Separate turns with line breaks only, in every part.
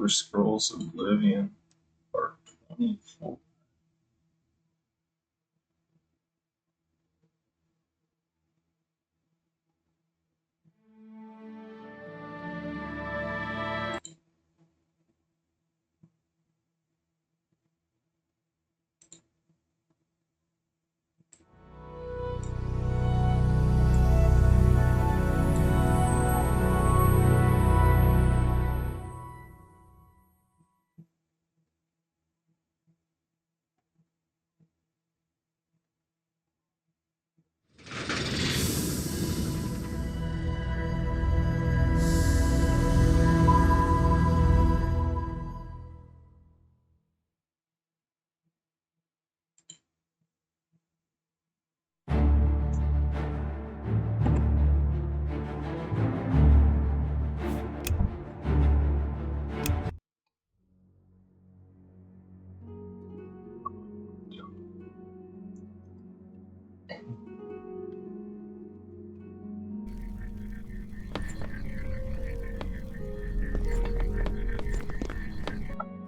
Elder Scrolls Oblivion, Part 24.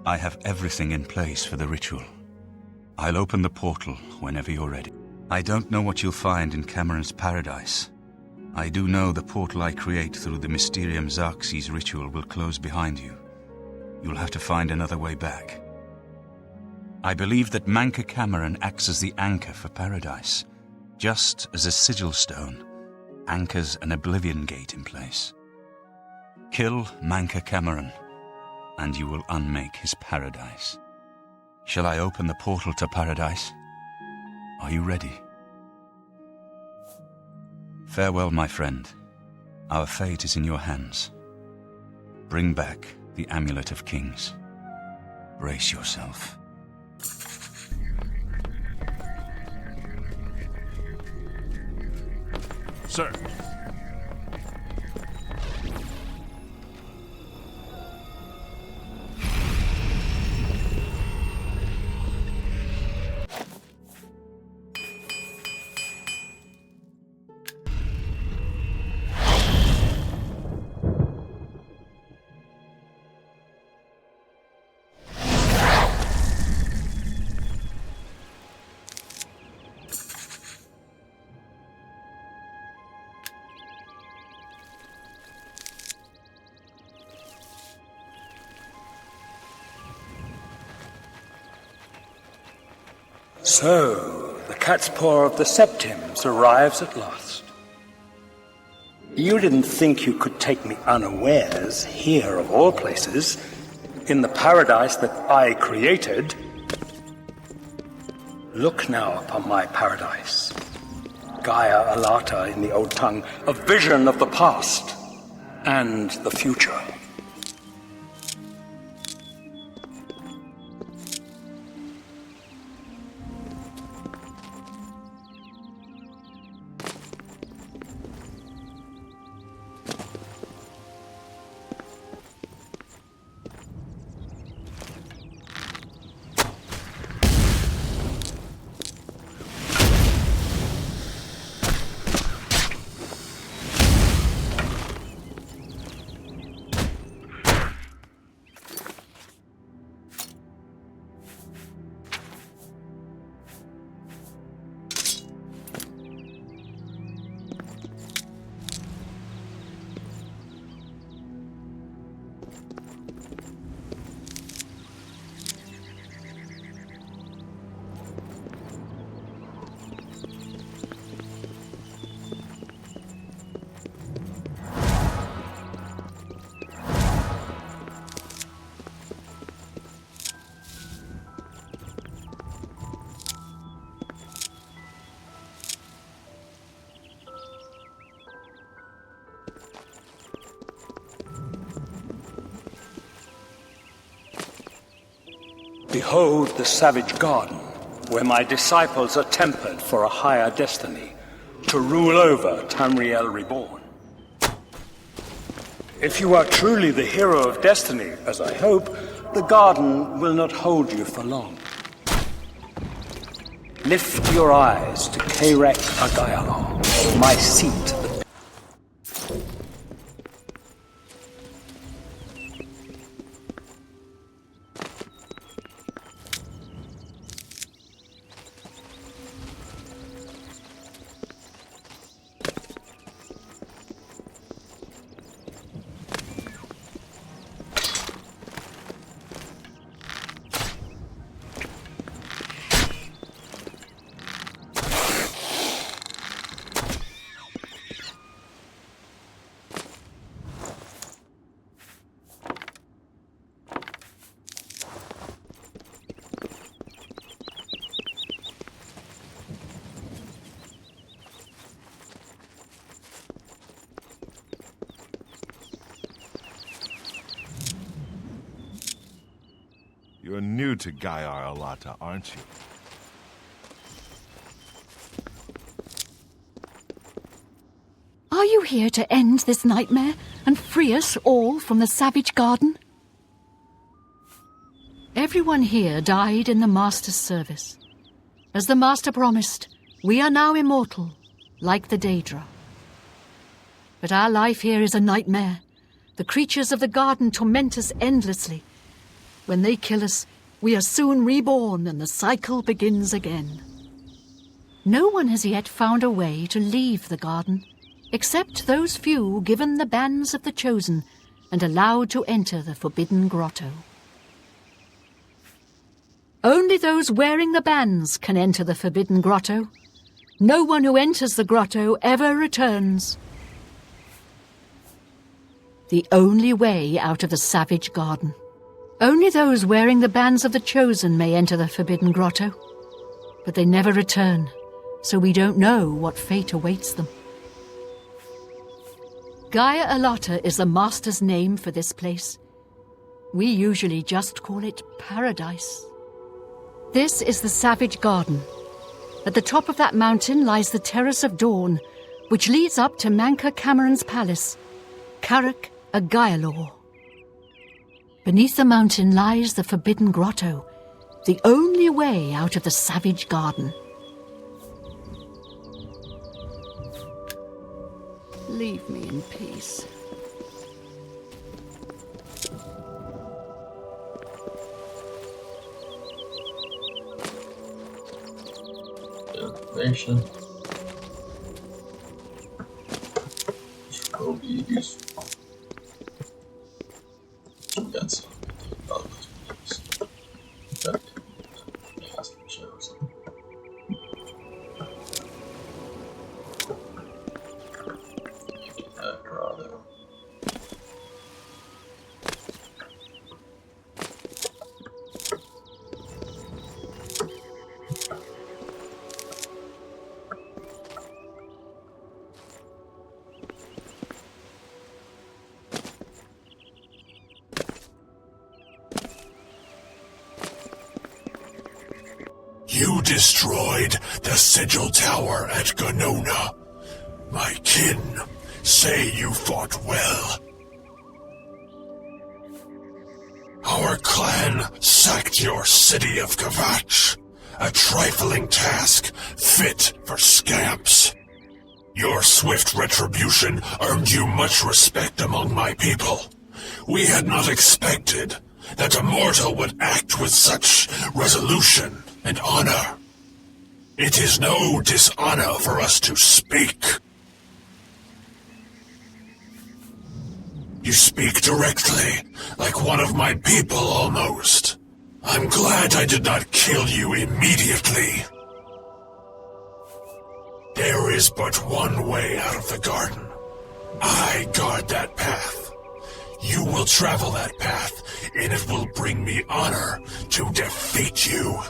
I have everything in place for the ritual. I'll open the portal whenever you're ready. I don't know what you'll find in Cameron's paradise. I do know the portal I create through the Mysterium Xarxes ritual will close behind you. You'll have to find another way back. I believe that Manca Cameron acts as the anchor for paradise, just as a sigil stone anchors an Oblivion gate in place. Kill Manca Cameron, and you will unmake his paradise. Shall I open the portal to paradise? Are you ready? Farewell, my friend. Our fate is in your hands. Bring back the Amulet of Kings. Brace yourself.
Sir.
So, the cat's paw of the Septims arrives at last. You didn't think you could take me unawares, here of all places, in the paradise that I created. Look now upon my paradise. Gaia Alata in the old tongue, a vision of the past and the future. Behold the savage garden, where my disciples are tempered for a higher destiny, to rule over Tamriel Reborn. If you are truly the hero of destiny, as I hope, the garden will not hold you for long. Lift your eyes to Kairek Agayalon, my seat.
You're new to Gaiar Alata, aren't you?
Are you here to end this nightmare and free us all from the savage garden? Everyone here died in the Master's service. As the Master promised, we are now immortal, like the Daedra. But our life here is a nightmare. The creatures of the garden torment us endlessly. When they kill us, we are soon reborn and the cycle begins again. No one has yet found a way to leave the garden, except those few given the bands of the Chosen and allowed to enter the Forbidden Grotto. Only those wearing the bands can enter the Forbidden Grotto. No one who enters the grotto ever returns. The only way out of the savage garden. Only those wearing the bands of the Chosen may enter the Forbidden Grotto. But they never return, so we don't know what fate awaits them. Gaia Alata is the Master's name for this place. We usually just call it Paradise. This is the Savage Garden. At the top of that mountain lies the Terrace of Dawn, which leads up to Manka Cameron's palace, Karak Agaialor. Beneath the mountain lies the Forbidden Grotto, the only way out of the Savage Garden. Leave me in peace.
Information. This will be useful. That's about this. Okay. Yes, shows. Draw there.
You destroyed the Sigil Tower at Ganona. My kin say you fought well. Our clan sacked your city of Kavach, a trifling task fit for scamps. Your swift retribution earned you much respect among my people. We had not expected that a mortal would act with such resolution and honor. It is no dishonor for us to speak. You speak directly, like one of my people almost. I'm glad I did not kill you immediately. There is but one way out of the garden. I guard that path. You will travel that path, and it will bring me honor to defeat you.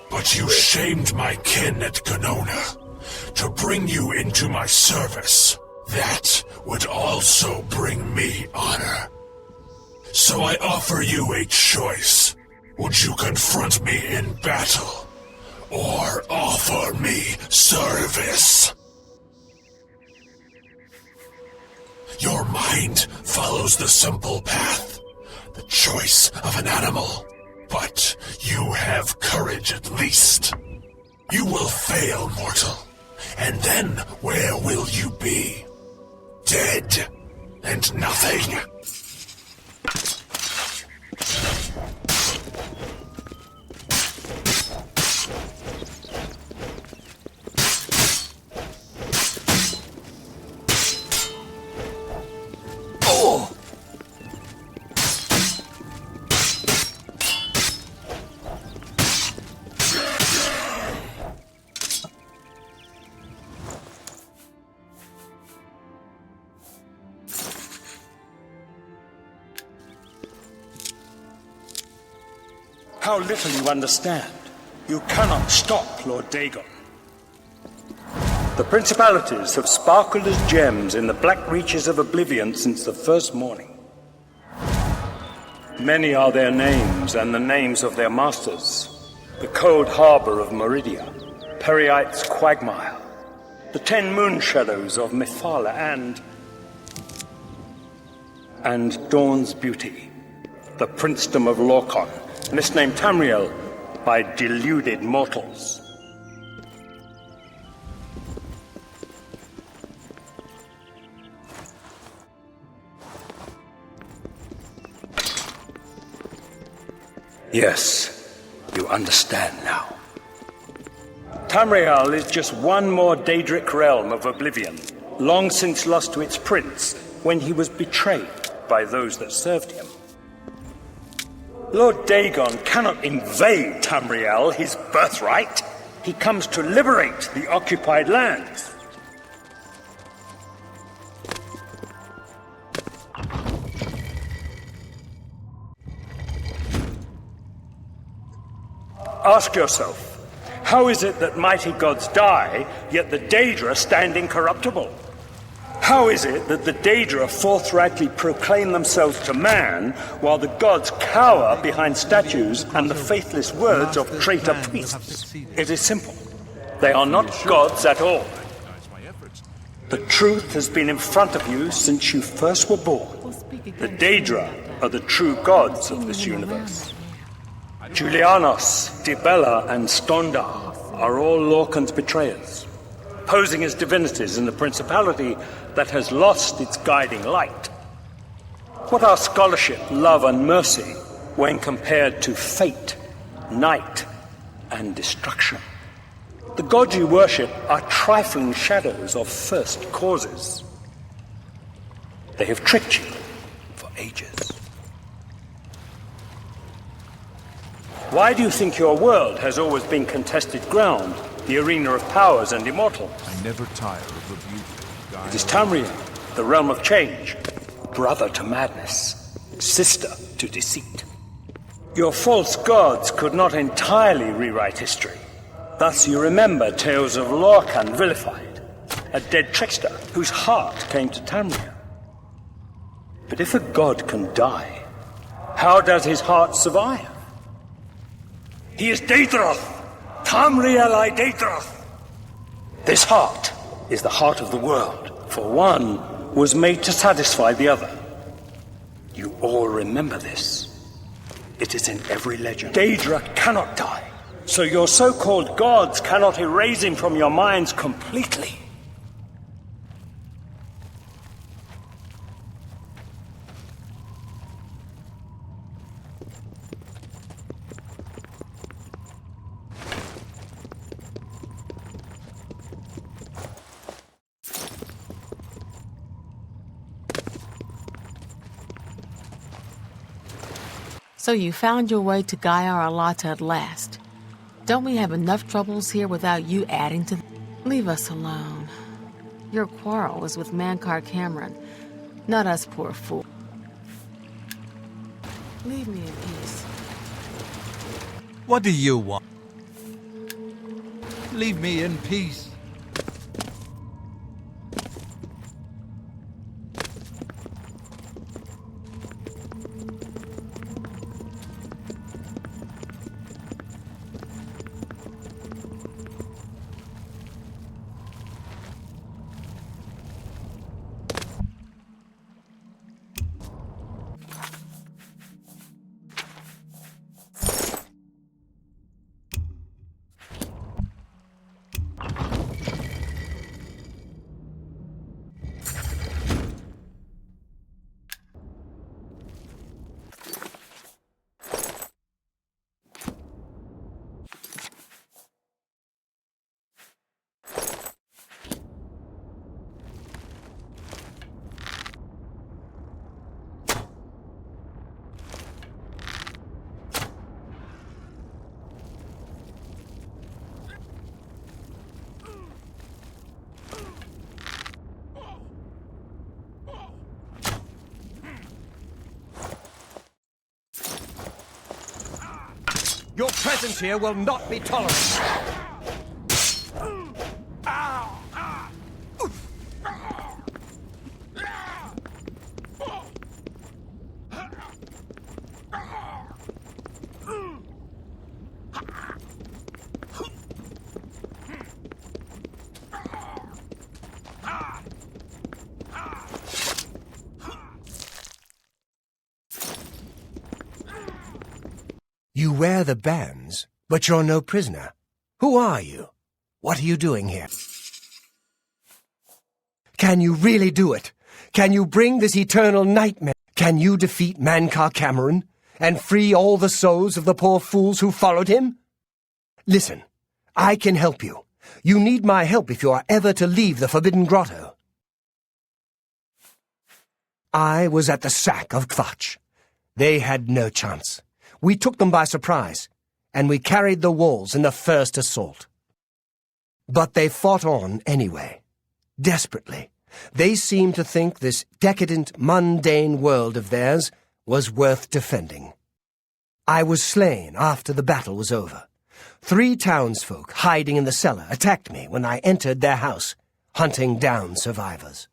But you shamed my kin at Ganona. To bring you into my service, that would also bring me honor. So I offer you a choice. Would you confront me in battle, or offer me service? Your mind follows the simple path, the choice of an animal. But you have courage at least. You will fail, mortal. And then where will you be? Dead and nothing.
How little you understand. You cannot stop Lord Dagon. The principalities have sparkled as gems in the black reaches of Oblivion since the first morning. Many are their names and the names of their masters. The cold harbor of Meridia, Periite's quagmire, the 10 moon shadows of Mephala, and Dawn's beauty, the princedom of Lorcan, misnamed Tamriel by deluded mortals. Yes, you understand now. Tamriel is just one more Daedric realm of Oblivion, long since lost to its prince when he was betrayed by those that served him. Lord Dagon cannot invade Tamriel, his birthright. He comes to liberate the occupied lands. Ask yourself, how is it that mighty gods die, yet the Daedra stand incorruptible? How is it that the Daedra forthrightly proclaim themselves to man, while the gods cower behind statues and the faithless words of traitor priests? It is simple. They are not gods at all. The truth has been in front of you since you first were born. The Daedra are the true gods of this universe. Julianos, Dibella, and Stondar are all Lorcan's betrayers, posing as divinities in the principality that has lost its guiding light. What are scholarship, love, and mercy when compared to fate, night, and destruction? The gods you worship are trifling shadows of first causes. They have tricked you for ages. Why do you think your world has always been contested ground, the arena of powers and immortals?
I never tire of the beauty of Gaia.
It is Tamriel, the realm of change, brother to madness, sister to deceit. Your false gods could not entirely rewrite history. Thus you remember tales of Lorcan vilified, a dead trickster whose heart came to Tamriel. But if a god can die, how does his heart survive? He is Daedroth! Tamriel I Daedroth! This heart is the heart of the world, for one was made to satisfy the other. You all remember this. It is in every legend. Daedra cannot die, so your so-called gods cannot erase him from your minds completely.
So you found your way to Gaia Arlata at last. Don't we have enough troubles here without you adding to them? Leave us alone. Your quarrel was with Mankar Cameron, not us poor fools. Leave me in peace.
What do you want? Leave me in peace.
Your presence here will not be tolerated.
You wear the bands, but you're no prisoner. Who are you? What are you doing here? Can you really do it? Can you bring this eternal nightmare? Can you defeat Mankar Cameron and free all the souls of the poor fools who followed him? Listen, I can help you. You need my help if you are ever to leave the Forbidden Grotto. I was at the sack of Kvatch. They had no chance. We took them by surprise, and we carried the walls in the first assault. But they fought on anyway, desperately. They seemed to think this decadent, mundane world of theirs was worth defending. I was slain after the battle was over. 3 townsfolk hiding in the cellar attacked me when I entered their house, hunting down survivors.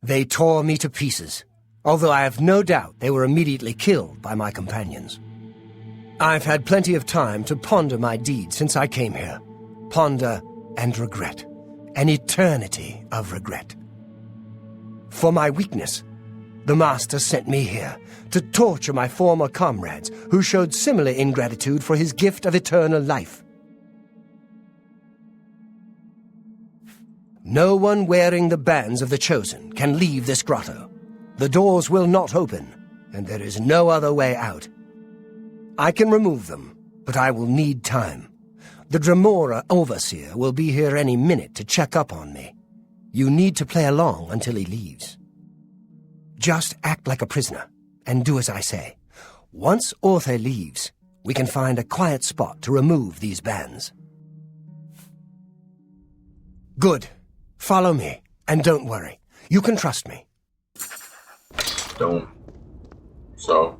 They tore me to pieces, although I have no doubt they were immediately killed by my companions. I've had plenty of time to ponder my deeds since I came here. Ponder and regret. An eternity of regret. For my weakness, the Master sent me here to torture my former comrades who showed similar ingratitude for his gift of eternal life. No one wearing the bands of the Chosen can leave this grotto. The doors will not open, and there is no other way out. I can remove them, but I will need time. The Dremora Overseer will be here any minute to check up on me. You need to play along until he leaves. Just act like a prisoner, and do as I say. Once Orthe leaves, we can find a quiet spot to remove these bands. Good. Follow me, and don't worry. You can trust me.
Don't. So.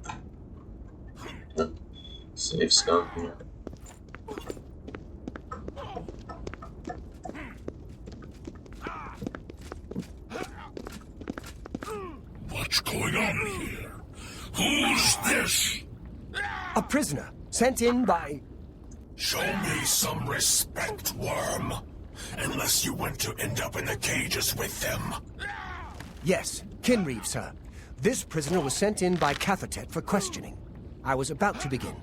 Save stuff here.
What's going on here? Who's this?
A prisoner, sent in by...
Show me some respect, worm. Unless you want to end up in the cages with them.
Yes, Kinreeve, sir. This prisoner was sent in by Cathertet for questioning. I was about to begin.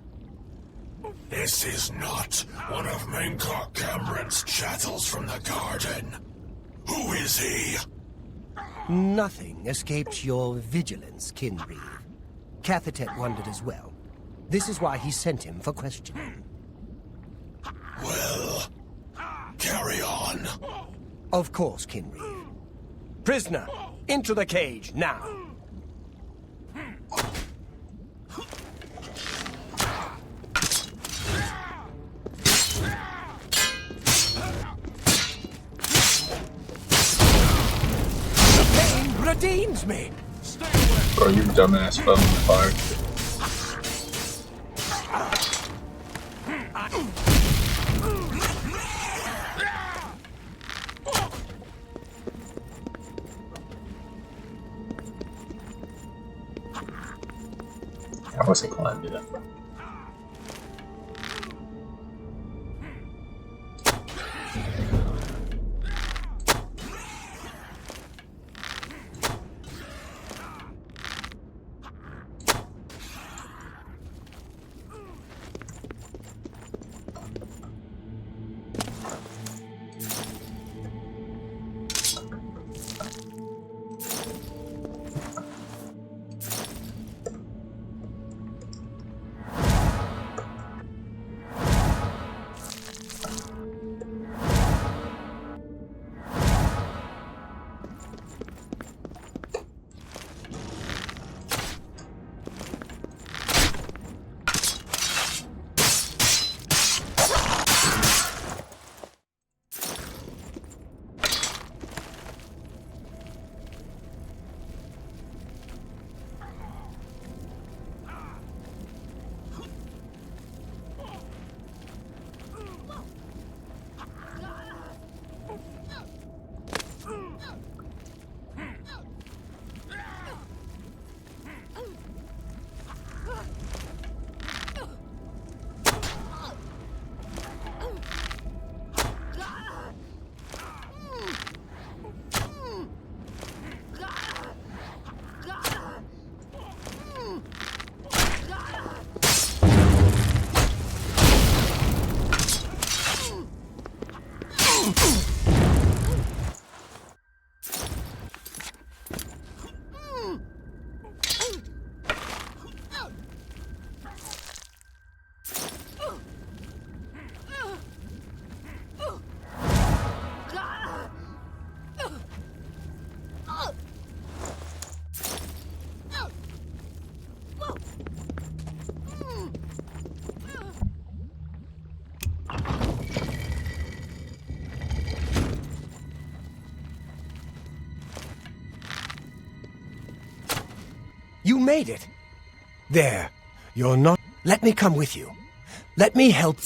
This is not one of Mankar Cameron's chattels from the garden. Who is he?
Nothing escaped your vigilance, Kinreeve. Cathertet wondered as well. This is why he sent him for questioning.
Well, carry on.
Of course, Kinreeve. Prisoner, into the cage, now. The pain redeems me.
Bro, you dumbass fell in the fire. I wasn't climbing it.
You made it. There. You're not... Let me come with you. Let me help...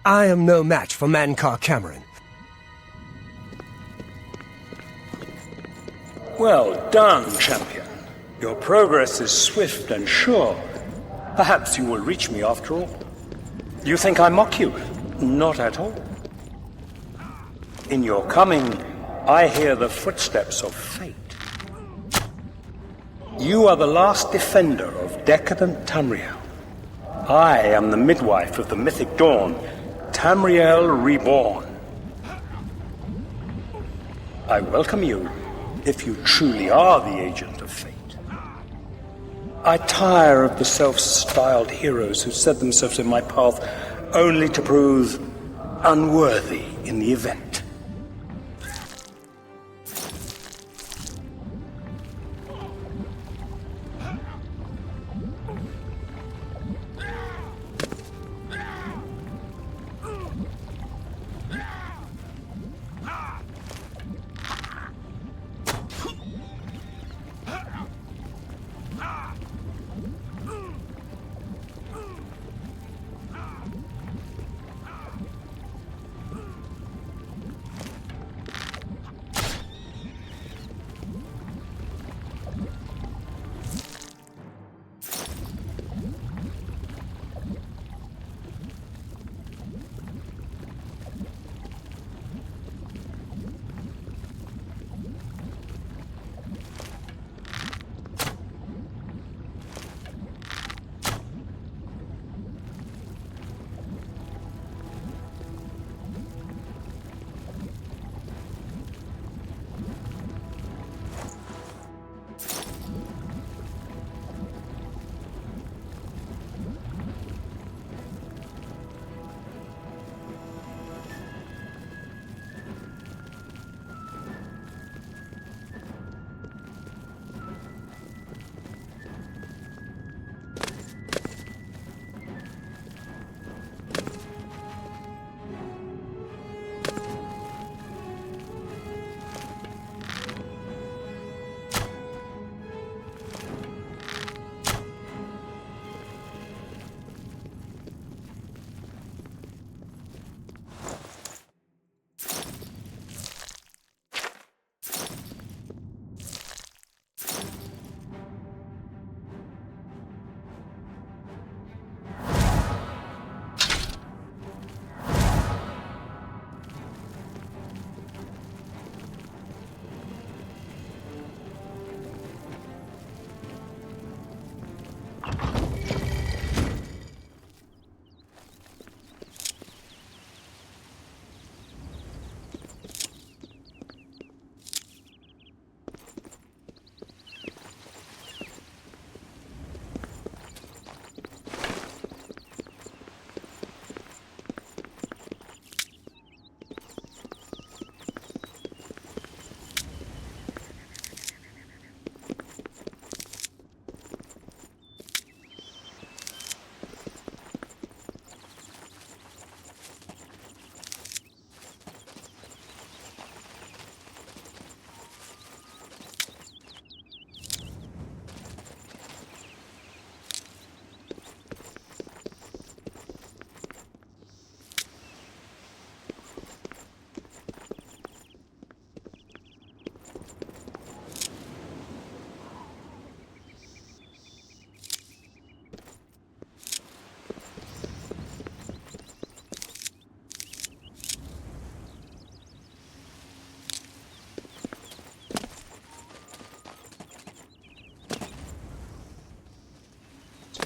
I am no match for Mankar Cameron.
Well done, champion. Your progress is swift and sure. Perhaps you will reach me after all. You think I mock you? Not at all. In your coming, I hear the footsteps of fate. You are the last defender of decadent Tamriel. I am the midwife of the mythic dawn, Tamriel reborn. I welcome you, if you truly are the agent of fate. I tire of the self-styled heroes who set themselves in my path only to prove unworthy in the event.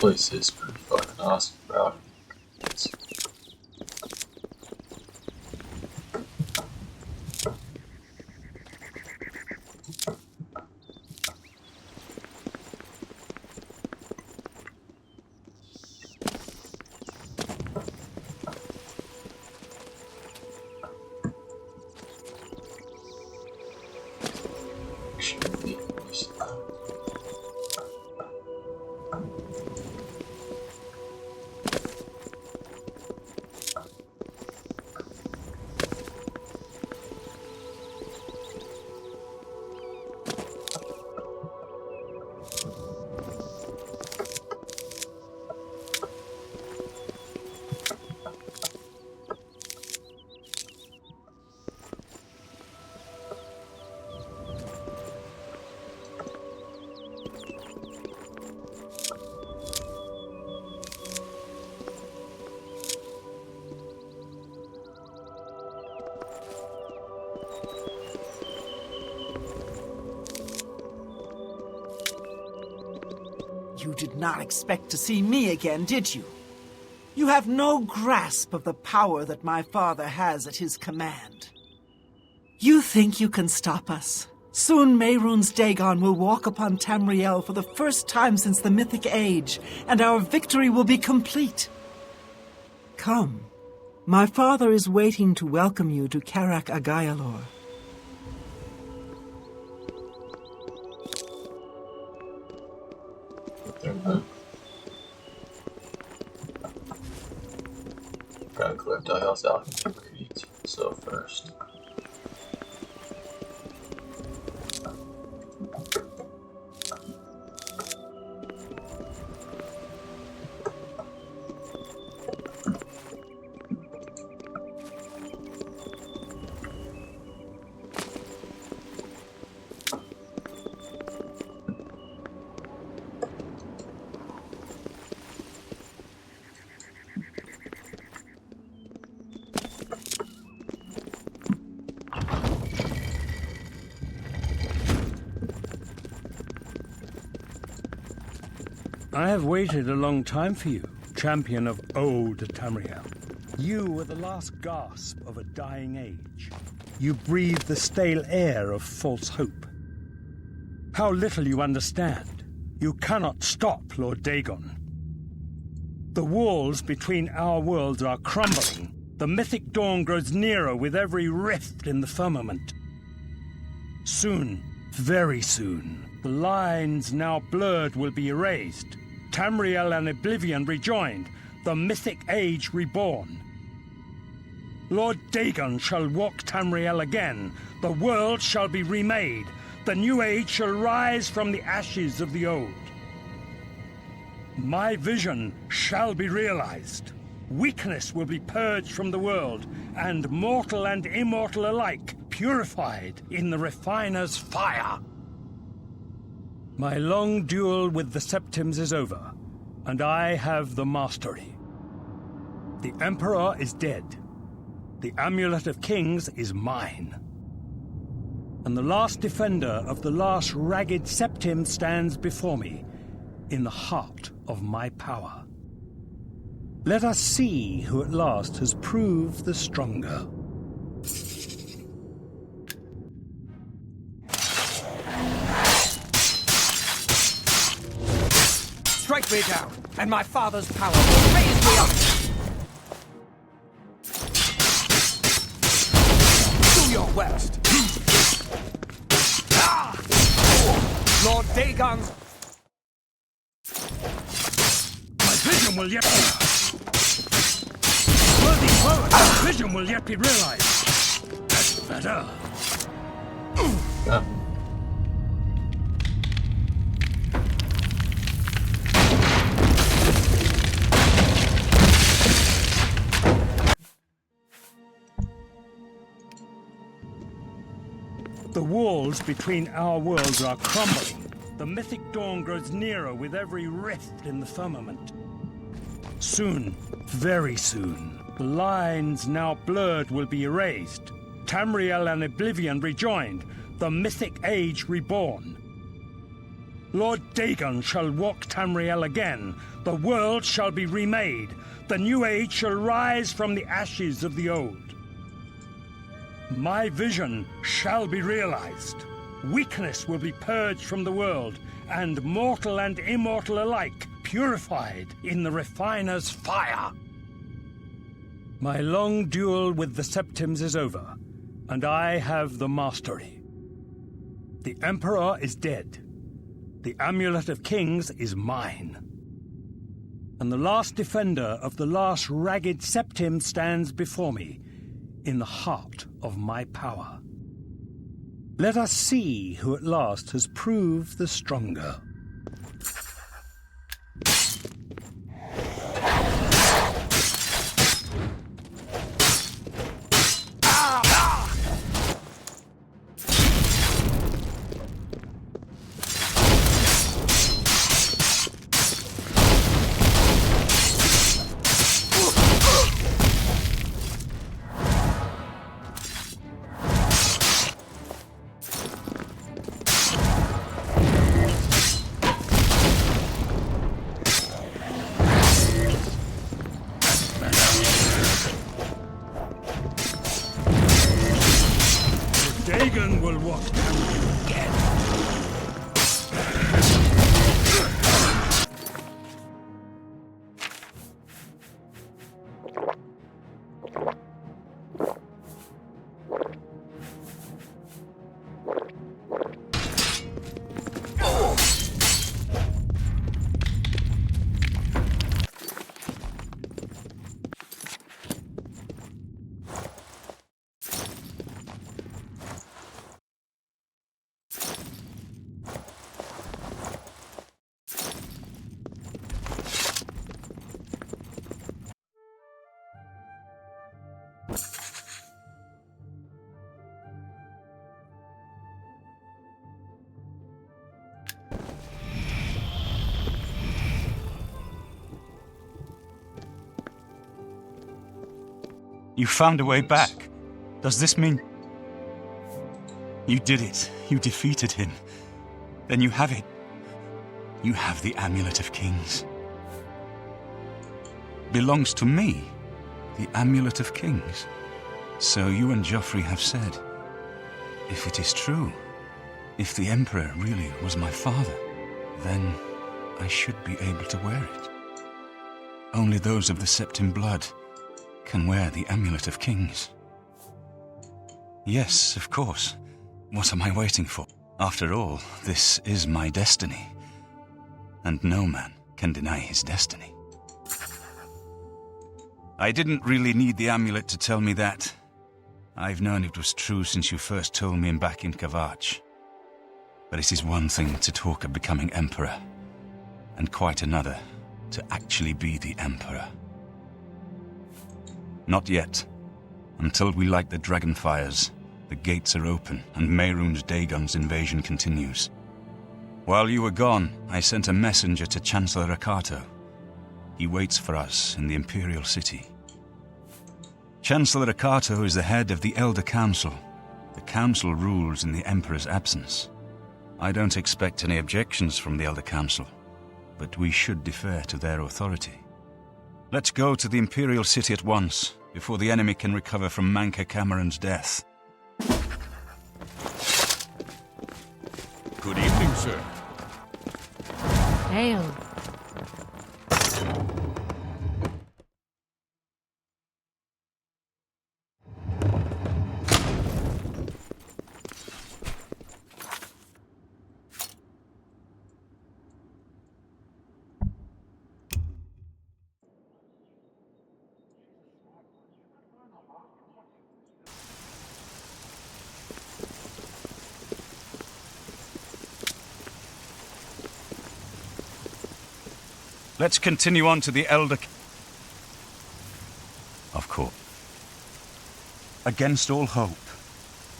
Place is pretty fucking awesome, bro.
You did not expect to see me again, did you? You have no grasp of the power that my father has at his command. You think you can stop us? Soon Mehrunes Dagon will walk upon Tamriel for the first time since the Mythic Age, and our victory will be complete. Come. My father is waiting to welcome you to Karak Agayalor.
Gotta collect Dial's alchemy creeds. So first.
I have waited a long time for you, champion of old Tamriel. You were the last gasp of a dying age. You breathed the stale air of false hope. How little you understand. You cannot stop Lord Dagon. The walls between our worlds are crumbling. The mythic dawn grows nearer with every rift in the firmament. Soon, very soon, the lines now blurred will be erased. Tamriel and Oblivion rejoined, the mythic age reborn. Lord Dagon shall walk Tamriel again. The world shall be remade. The new age shall rise from the ashes of the old. My vision shall be realized. Weakness will be purged from the world, and mortal and immortal alike purified in the refiner's fire. My long duel with the Septims is over, and I have the mastery. The Emperor is dead. The Amulet of Kings is mine. And the last defender of the last ragged Septim stands before me, in the heart of my power. Let us see who at last has proved the stronger.
Strike me down, and my father's power will raise me up! Do your worst! Lord Dagon's...
My vision will yet be... Worthy poet, my vision will yet be realized. That's better.
Yeah.
The walls between our worlds are crumbling. The mythic dawn grows nearer with every rift in the firmament. Soon, very soon, the lines now blurred will be erased. Tamriel and Oblivion rejoined, the mythic age reborn. Lord Dagon shall walk Tamriel again. The world shall be remade. The new age shall rise from the ashes of the old. My vision shall be realized. Weakness will be purged from the world, and mortal and immortal alike purified in the refiner's fire. My long duel with the Septims is over, and I have the mastery. The Emperor is dead. The Amulet of Kings is mine. And the last defender of the last ragged Septim stands before me, in the heart of my power. Let us see who at last has proved the stronger.
You found a way back. Does this mean... You did it. You defeated him. Then you have it. You have the Amulet of Kings. Belongs to me. The Amulet of Kings. So you and Joffrey have said, if it is true, if the Emperor really was my father, then I should be able to wear it. Only those of the Septim blood can wear the Amulet of Kings. Yes, of course. What am I waiting for? After all, this is my destiny. And no man can deny his destiny. I didn't really need the amulet to tell me that. I've known it was true since you first told me back in Kvatch. But it is one thing to talk of becoming Emperor, and quite another to actually be the Emperor. Not yet. Until we light the Dragonfires, the gates are open and Mehrunes Dagon's invasion continues. While you were gone, I sent a messenger to Chancellor Akato. He waits for us in the Imperial City. Chancellor Akato is the head of the Elder Council. The Council rules in the Emperor's absence. I don't expect any objections from the Elder Council, but we should defer to their authority. Let's go to the Imperial City at once, before the enemy can recover from Manca Cameron's death.
Good evening, sir.
Hail.
Let's continue on to the Elder... Of course. Against all hope,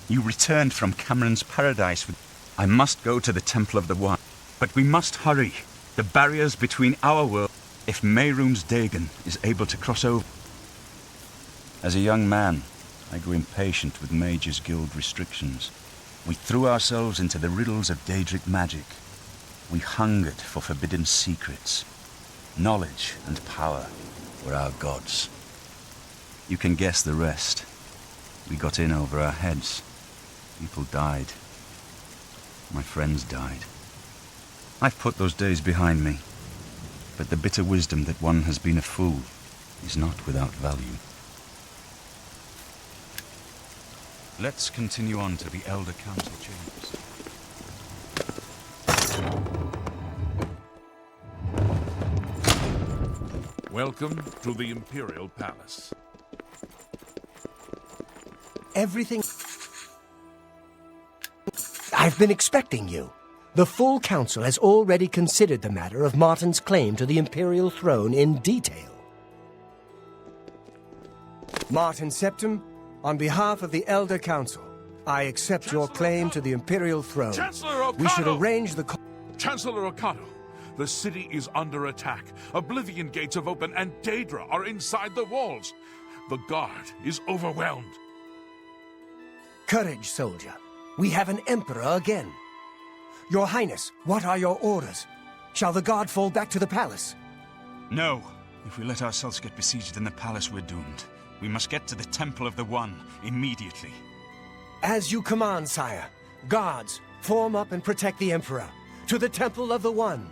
you returned from Cameron's paradise with... I must go to the Temple of the One, but we must hurry. The barriers between our world... If Mehrunes Dagon is able to cross over... As a young man, I grew impatient with Mages Guild restrictions. We threw ourselves into the riddles of Daedric magic. We hungered for forbidden secrets. Knowledge and power were our gods. You can guess the rest. We got in over our heads. People died. My friends died. I've put those days behind me. But the bitter wisdom that one has been a fool is not without value. Let's continue on to the Elder Council chambers.
Welcome to the Imperial Palace.
Everything... I've been expecting you. The full council has already considered the matter of Martin's claim to the Imperial throne in detail. Martin Septim, on behalf of the Elder Council, I accept your claim to the Imperial throne.
Chancellor Okato!
We should arrange the...
Chancellor Okato, the city is under attack. Oblivion gates have opened and Daedra are inside the walls. The guard is overwhelmed.
Courage, soldier. We have an emperor again. Your Highness, what are your orders? Shall the guard fall back to the palace?
No. If we let ourselves get besieged in the palace, we're doomed. We must get to the Temple of the One immediately.
As you command, sire. Guards, form up and protect the emperor. To the Temple of the One.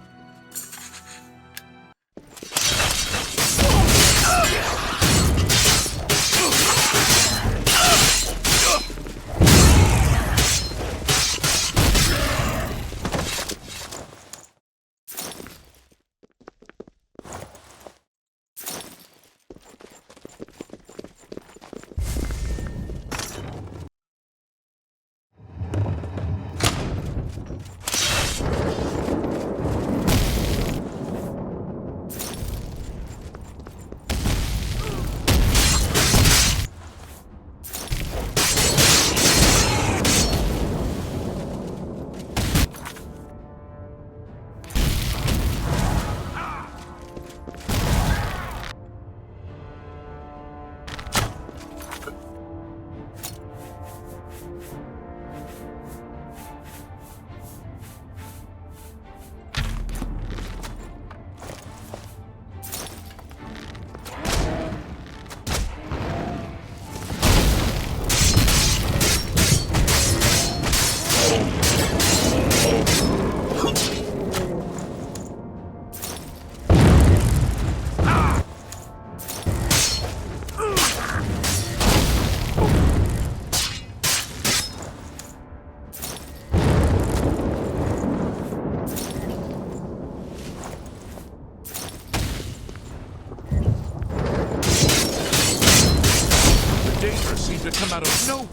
To come out of no.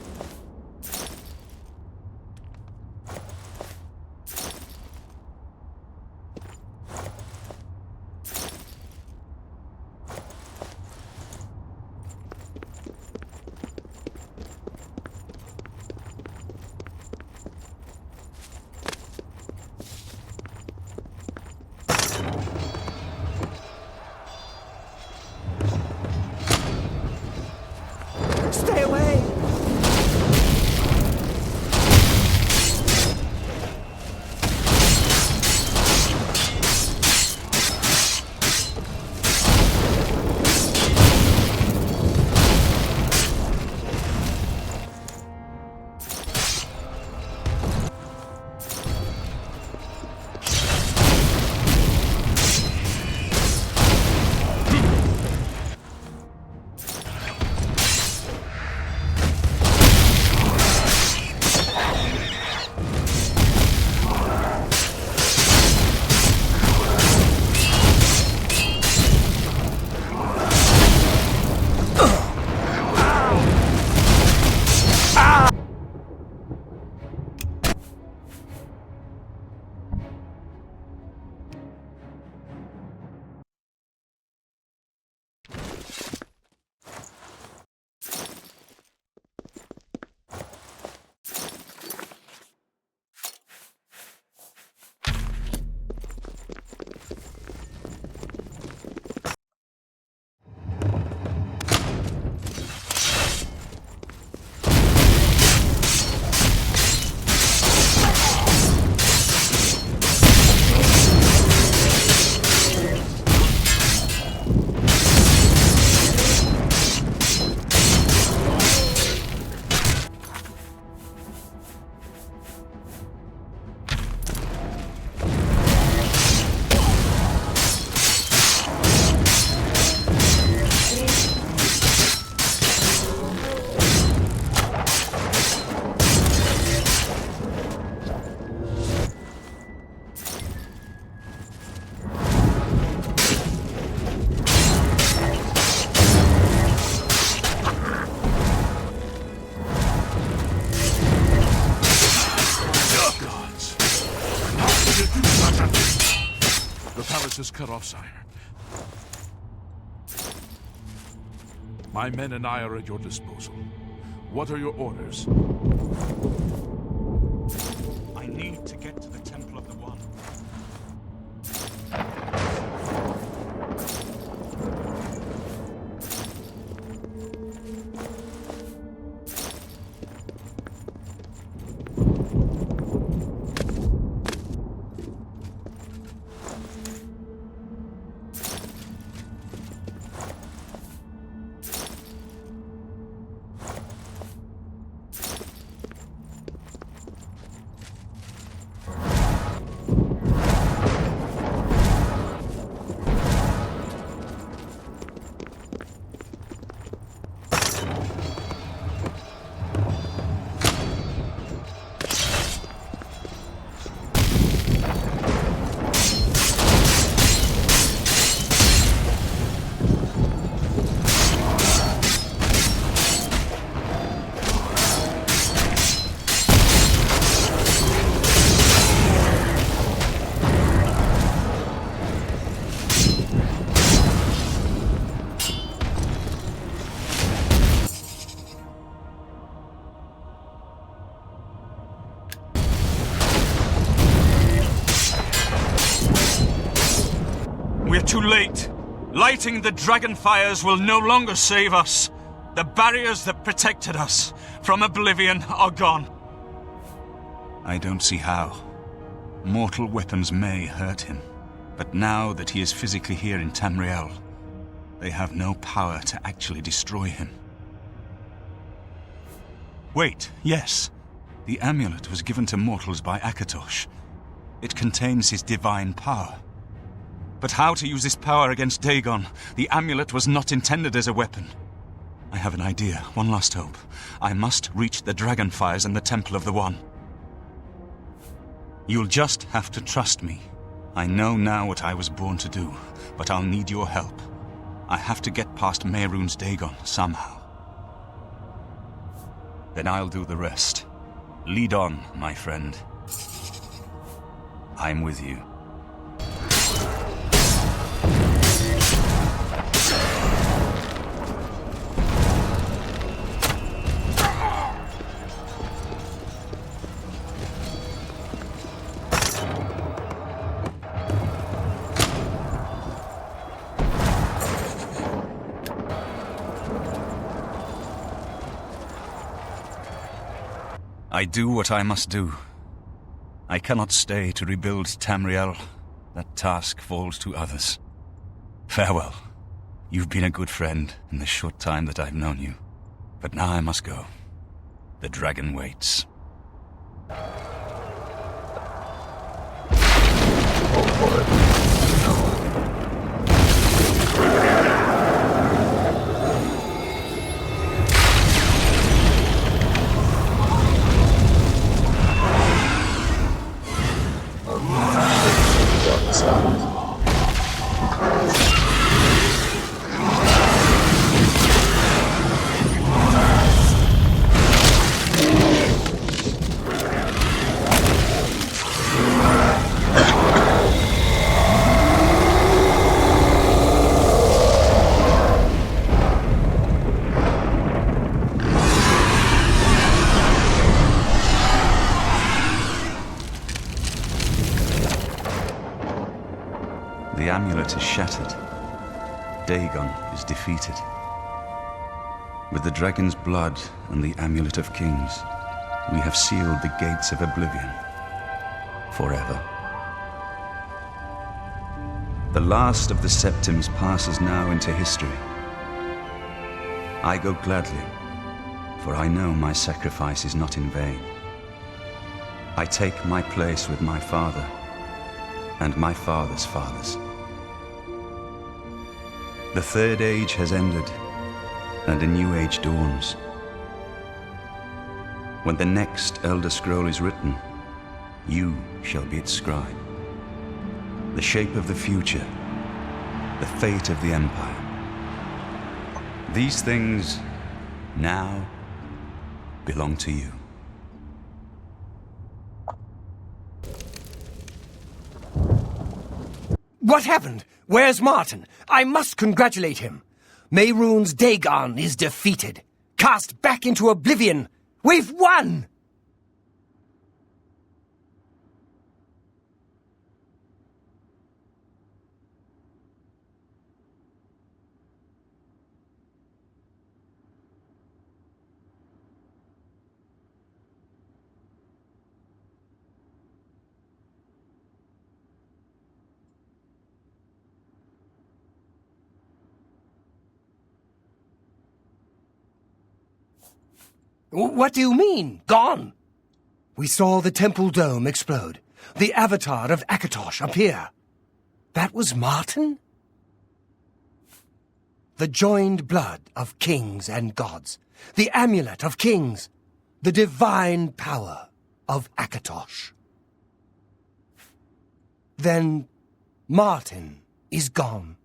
Stay away!
Is cut off, sire. My men and I are at your disposal. What are your orders?
I need to get to the Temple of the One. We're too late. Lighting the dragon fires will no longer save us. The barriers that protected us from Oblivion are gone. I don't see how. Mortal weapons may hurt him, but now that he is physically here in Tamriel, they have no power to actually destroy him. Wait, yes. The amulet was given to mortals by Akatosh. It contains his divine power. But how to use this power against Dagon? The amulet was not intended as a weapon. I have an idea, one last hope. I must reach the Dragonfires and the Temple of the One. You'll just have to trust me. I know now what I was born to do, but I'll need your help. I have to get past Mehrunes Dagon somehow. Then I'll do the rest. Lead on, my friend. I'm with you. I do what I must do. I cannot stay to rebuild Tamriel. That task falls to others. Farewell. You've been a good friend in the short time that I've known you. But now I must go. The dragon waits. The amulet is shattered. Dagon is defeated. With the dragon's blood and the amulet of kings, we have sealed the gates of Oblivion forever. The last of the Septims passes now into history. I go gladly, for I know my sacrifice is not in vain. I take my place with my father and my father's fathers. The Third Age has ended, and a new age dawns. When the next Elder Scroll is written, you shall be its scribe. The shape of the future, the fate of the Empire. These things now belong to you.
What happened? Where's Martin? I must congratulate him. Mehrunes Dagon is defeated. Cast back into Oblivion. We've won! What do you mean, gone? We saw the temple dome explode, the avatar of Akatosh appear. That was Martin? The joined blood of kings and gods, the amulet of kings, the divine power of Akatosh. Then Martin is gone.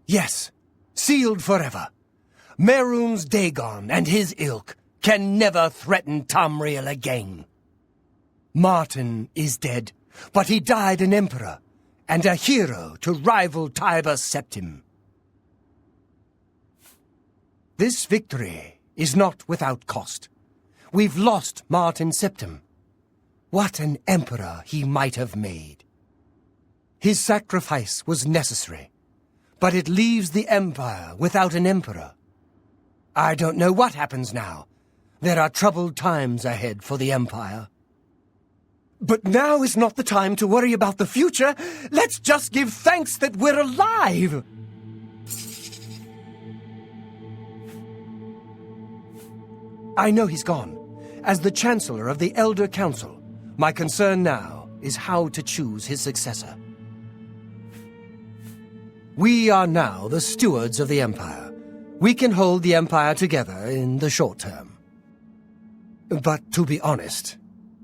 Yes, sealed forever. Mehrunes Dagon and his ilk can never threaten Tamriel again. Martin is dead, but he died an emperor and a hero to rival Tiber Septim. This victory is not without cost. We've lost Martin Septim. What an emperor he might have made. His sacrifice was necessary, but it leaves the Empire without an emperor. I don't know what happens now. There are troubled times ahead for the Empire. But now is not the time to worry about the future. Let's just give thanks that we're alive! I know he's gone, As the Chancellor of the Elder Council, my concern now is how to choose his successor. We are now the stewards of the Empire. We can hold the Empire together in the short term. But to be honest,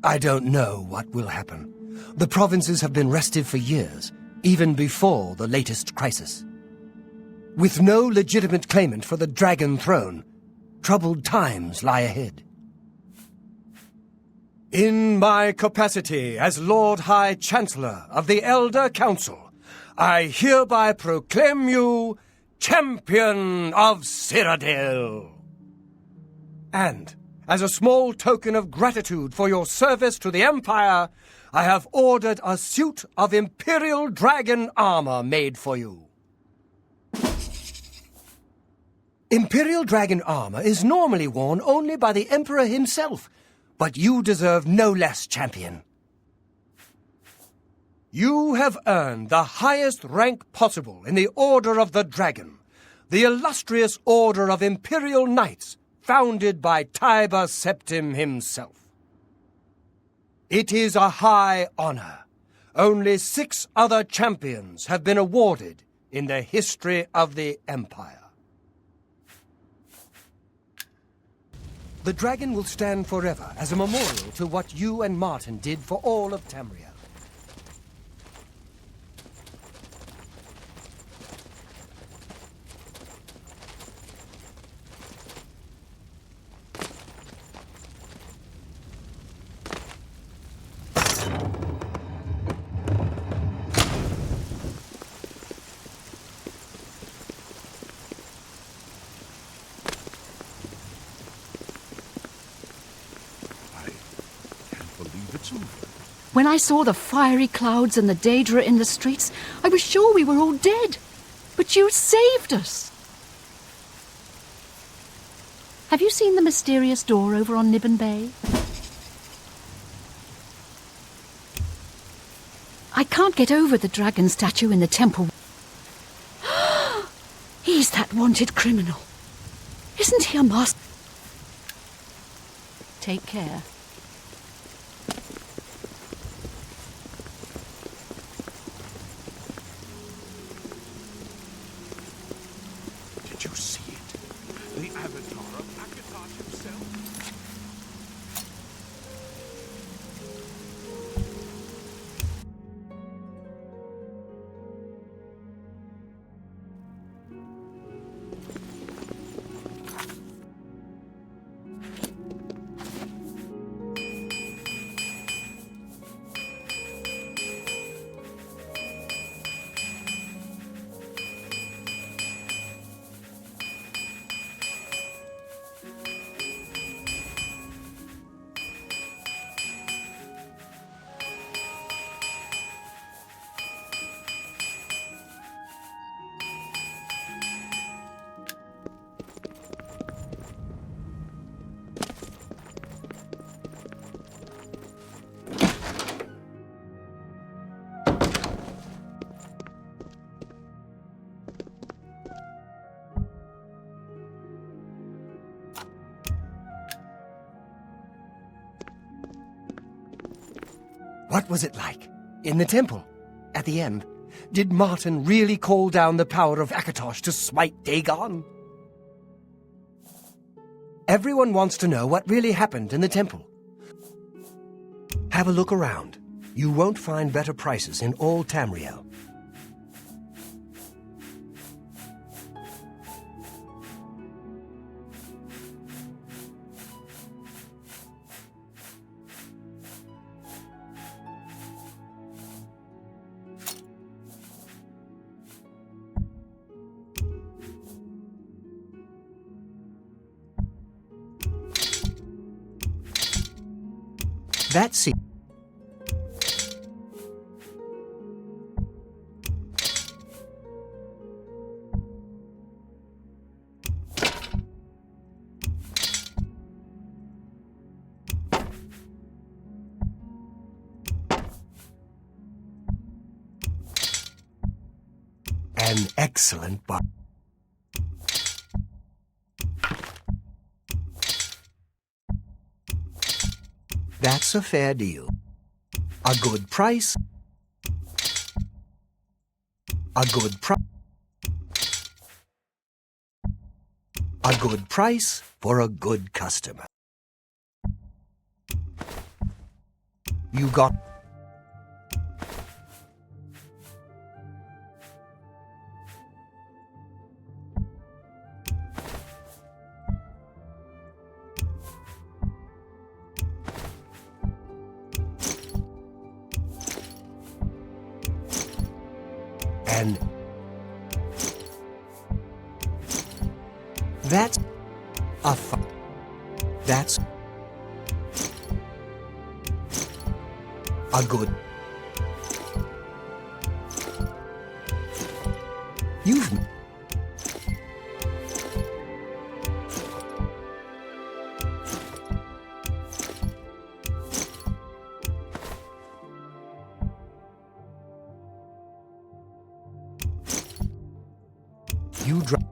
I don't know what will happen. The provinces have been restive for years, even before the latest crisis. With no legitimate claimant for the Dragon Throne, troubled times lie ahead. In my capacity as Lord High Chancellor of the Elder Council, I hereby proclaim you Champion of Cyrodiil. And, as a small token of gratitude for your service to the Empire, I have ordered a suit of Imperial Dragon armor made for you. Imperial Dragon armor is normally worn only by the Emperor himself, but you deserve no less, champion. You have earned the highest rank possible in the Order of the Dragon, the illustrious Order of Imperial Knights, founded by Tiber Septim himself. It is a high honor. Only 6 other champions have been awarded in the history of the Empire. The dragon will stand forever as a memorial to what you and Martin did for all of Tamriel.
When I saw the fiery clouds and the Daedra in the streets, I was sure we were all dead. But you saved us. Have you seen the mysterious door over on Nibbin Bay? I can't get over the dragon statue in the temple. He's that wanted criminal. Isn't he a master? Take care.
Did you see it? The avatar of Akatosh himself?
What was it like? In the temple? At the end? Did Martin really call down the power of Akatosh to smite Dagon? Everyone wants to know what really happened in the temple. Have a look around. You won't find better prices in all Tamriel. That's it. An excellent bar. That's a fair deal. A good price. A good price. A good price for a good customer. You got... And... That's... That's... A good... You've... You drive...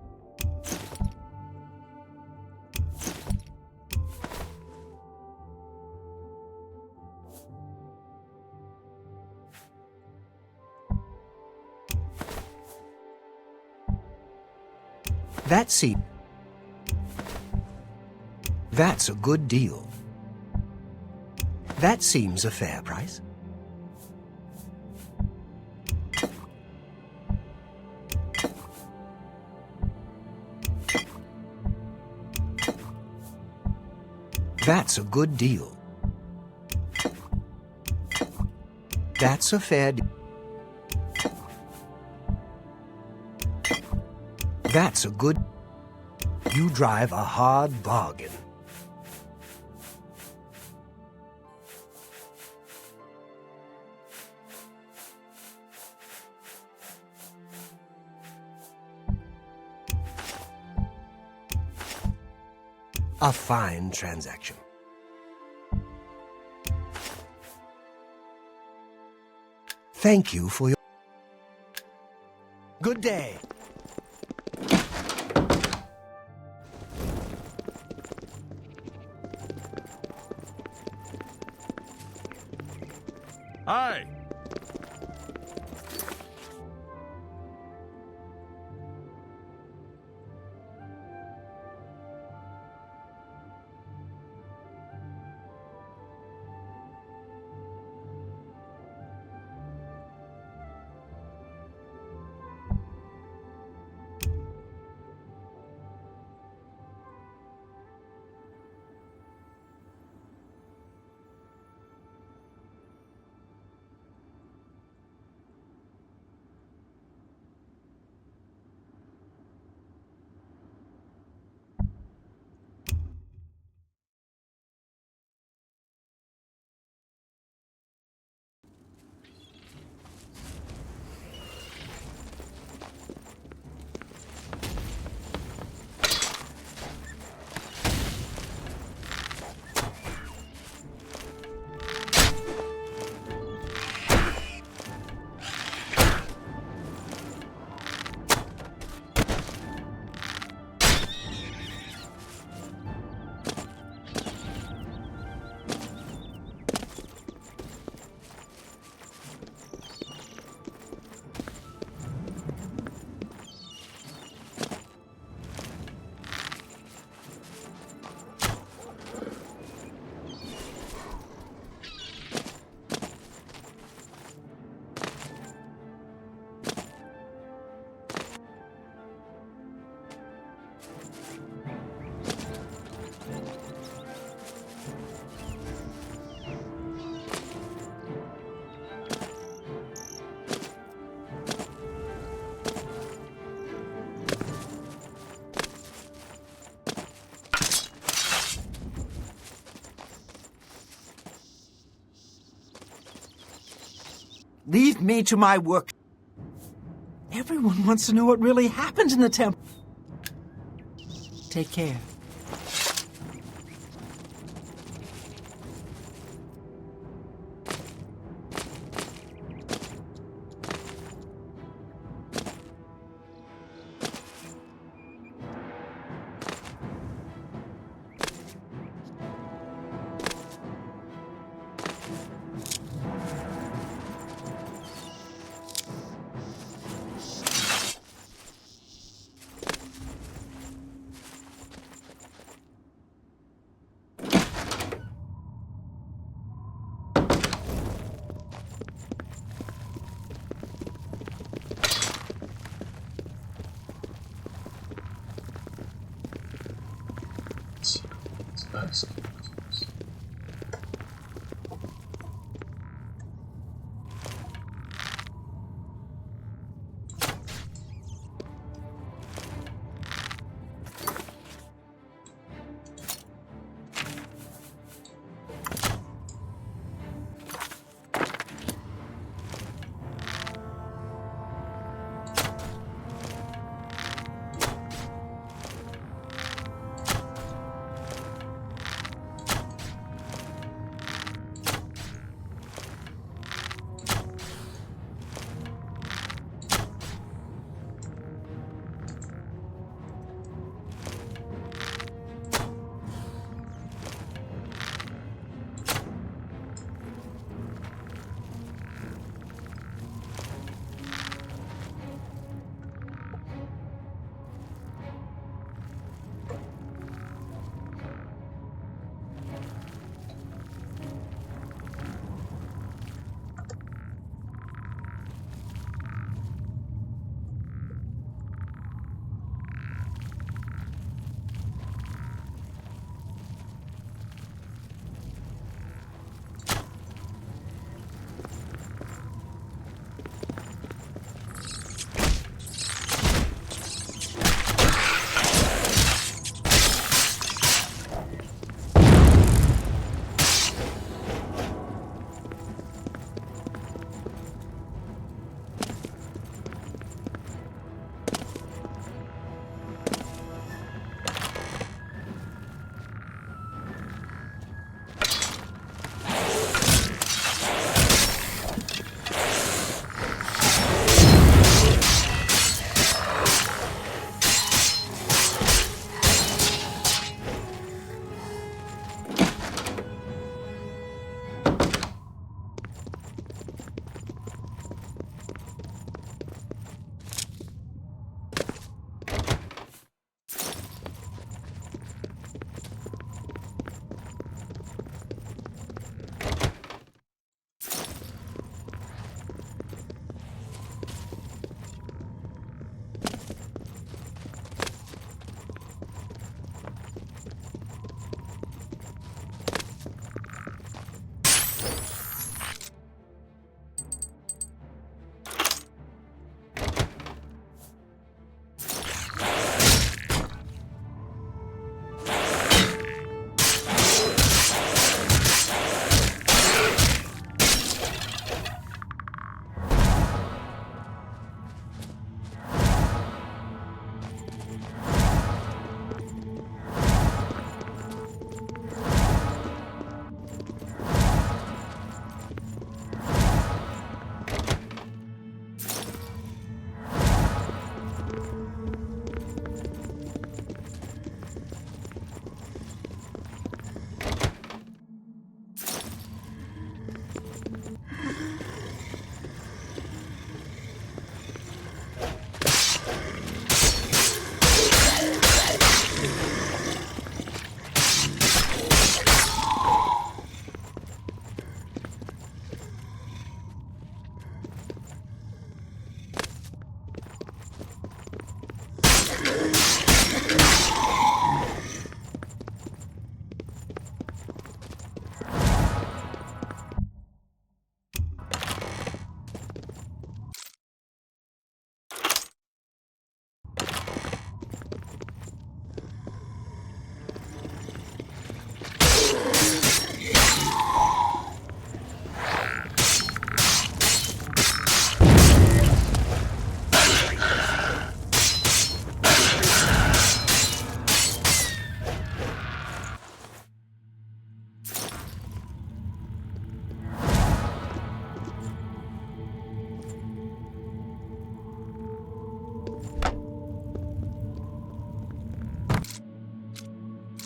That's it. That's a good deal. That seems a fair price. That's a good deal. That's a fair deal. That's a good... You drive a hard bargain. A fine transaction. Thank you for your... Good day.
Hi.
Leave me to my work. Everyone wants to know what really happened in the temple. Take care.
nice.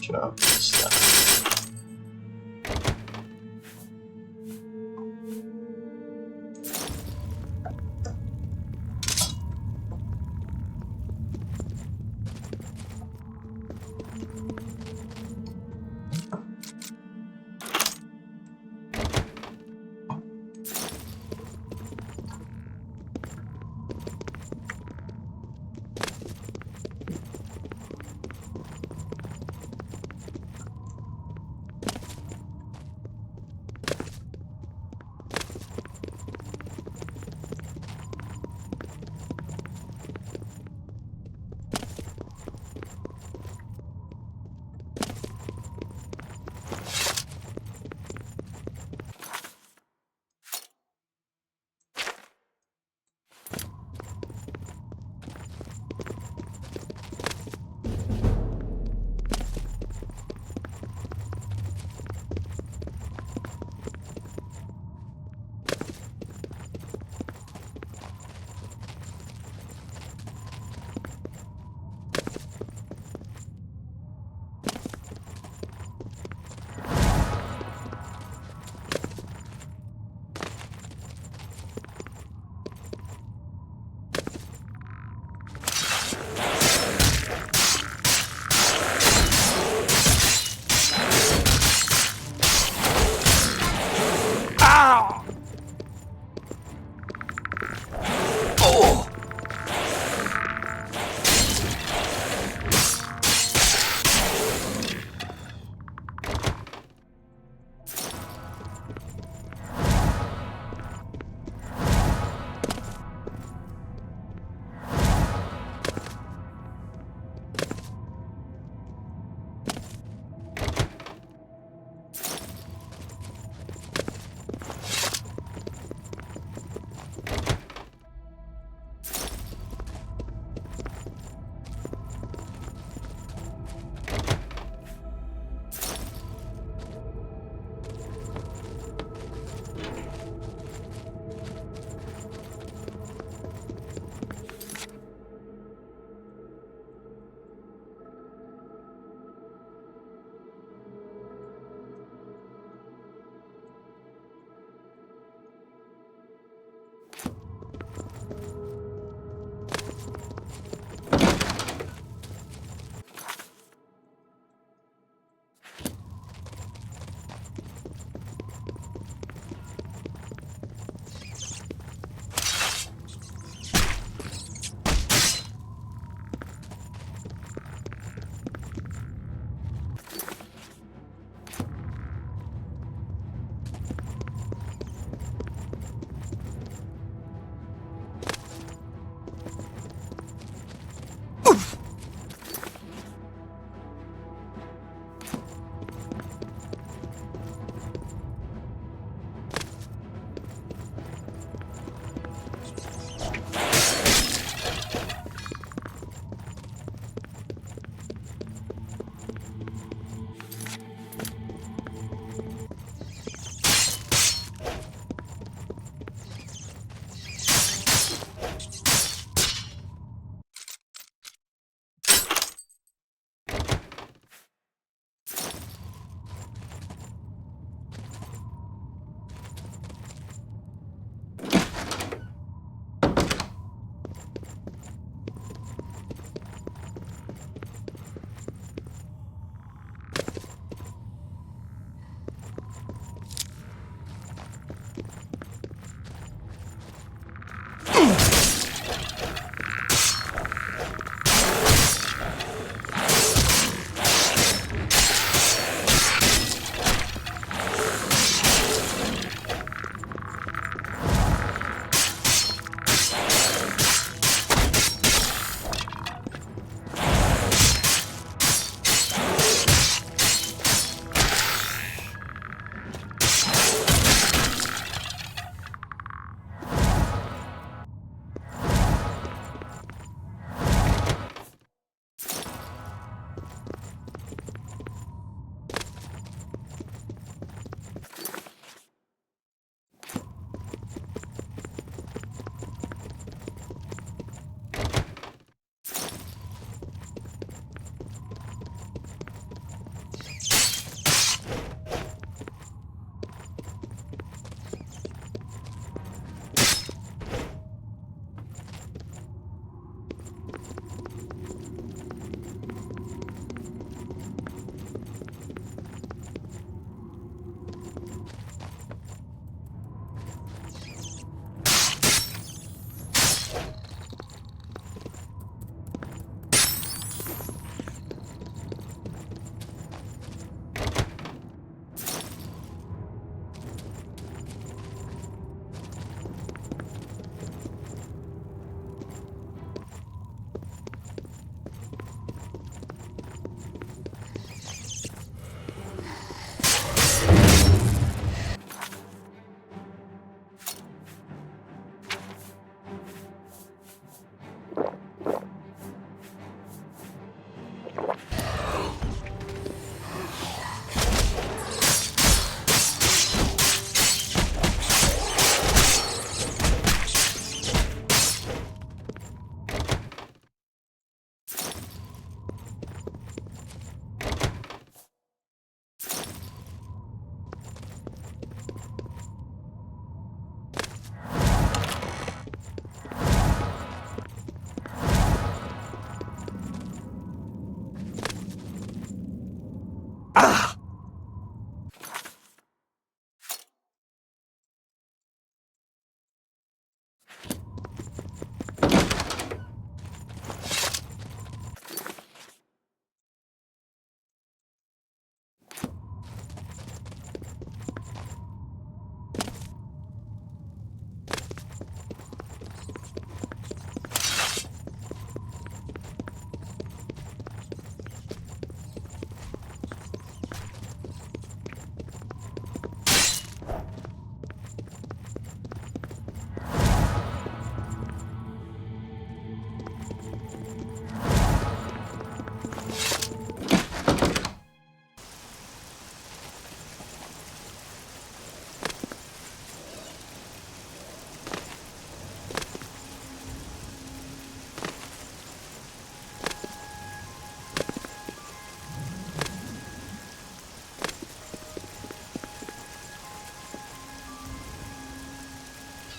Job stuff.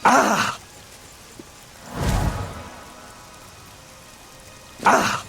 Ah! Ah!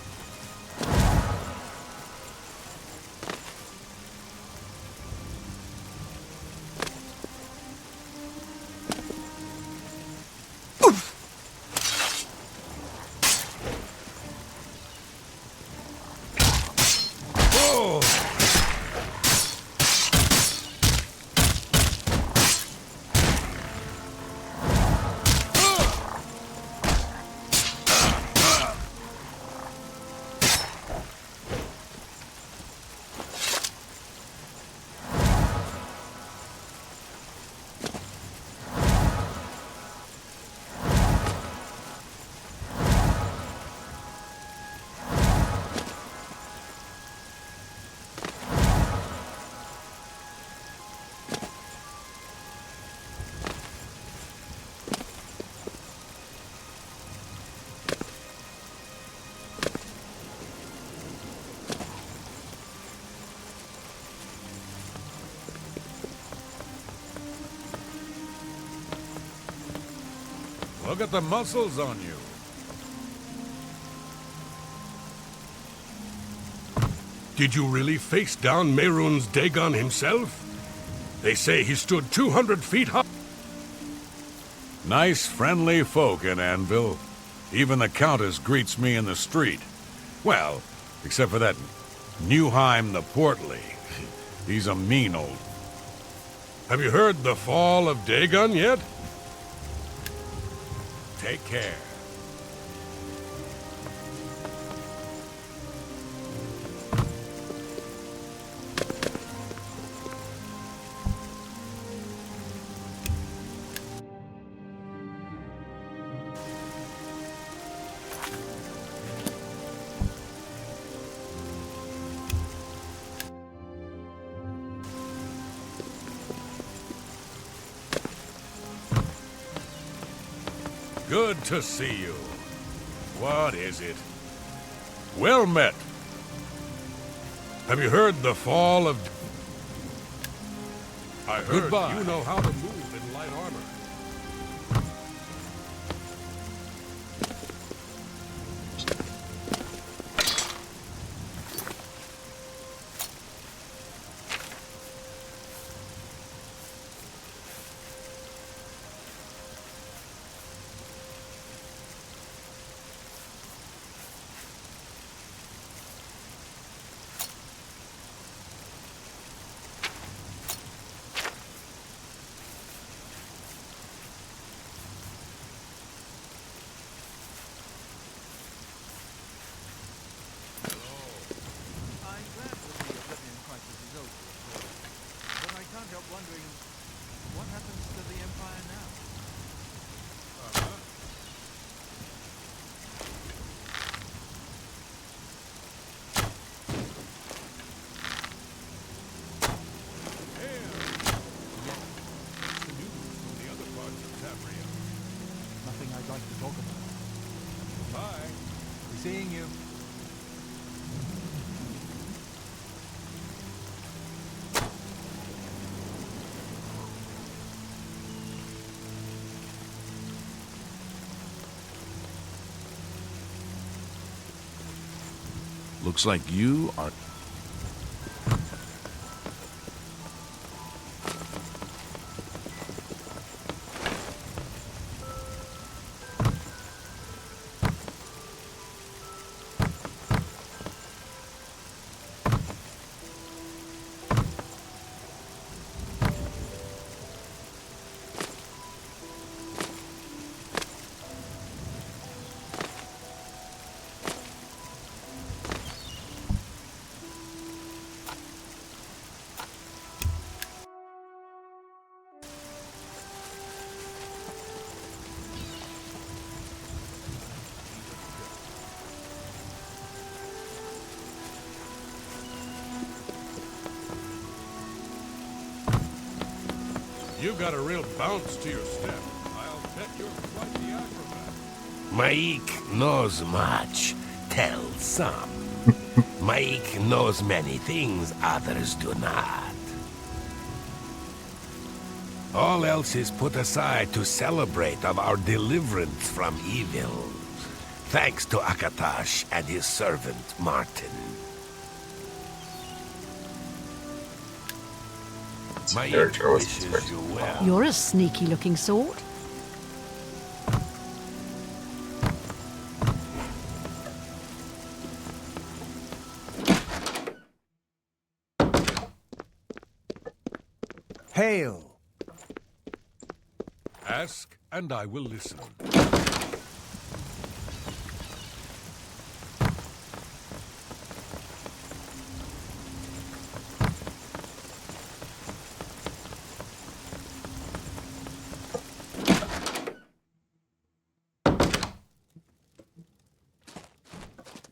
Look at the muscles on you.
Did you really face down Mehrunes Dagon himself? They say he stood 200 feet high.
Nice, friendly folk in Anvil. Even the Countess greets me in the street. Well, except for that Newheim the Portly. He's a mean old...
Have you heard the fall of Dagon yet?
Take care. Good to see you. What is it? Well met.
Have you heard the fall of... I heard
Goodbye.
you know how to move in light armor.
Seeing you.
Looks like you are...
You've got a real bounce to your step. I'll bet you're quite the acrobat.
Maik knows much, tells some. Maik knows many things others do not. All else is put aside to celebrate of our deliverance from evil. Thanks to Akatash and his servant, Martin. My wishes you well.
You're a sneaky-looking sort.
Hail!
Ask, and I will listen.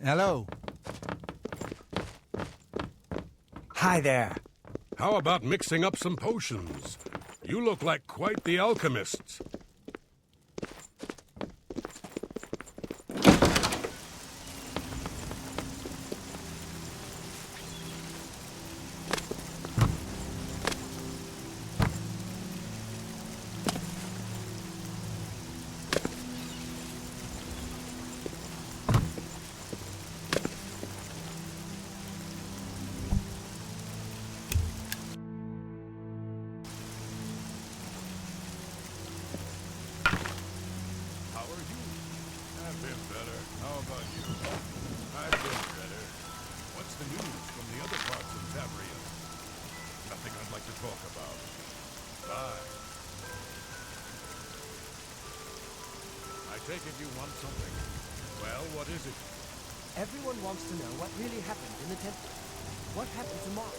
Hello.
Hi there.
How about mixing up some potions? You look like quite the alchemists. Take it you want something. Well, what is it?
Everyone wants to know what really happened in the temple. What happened to Mark?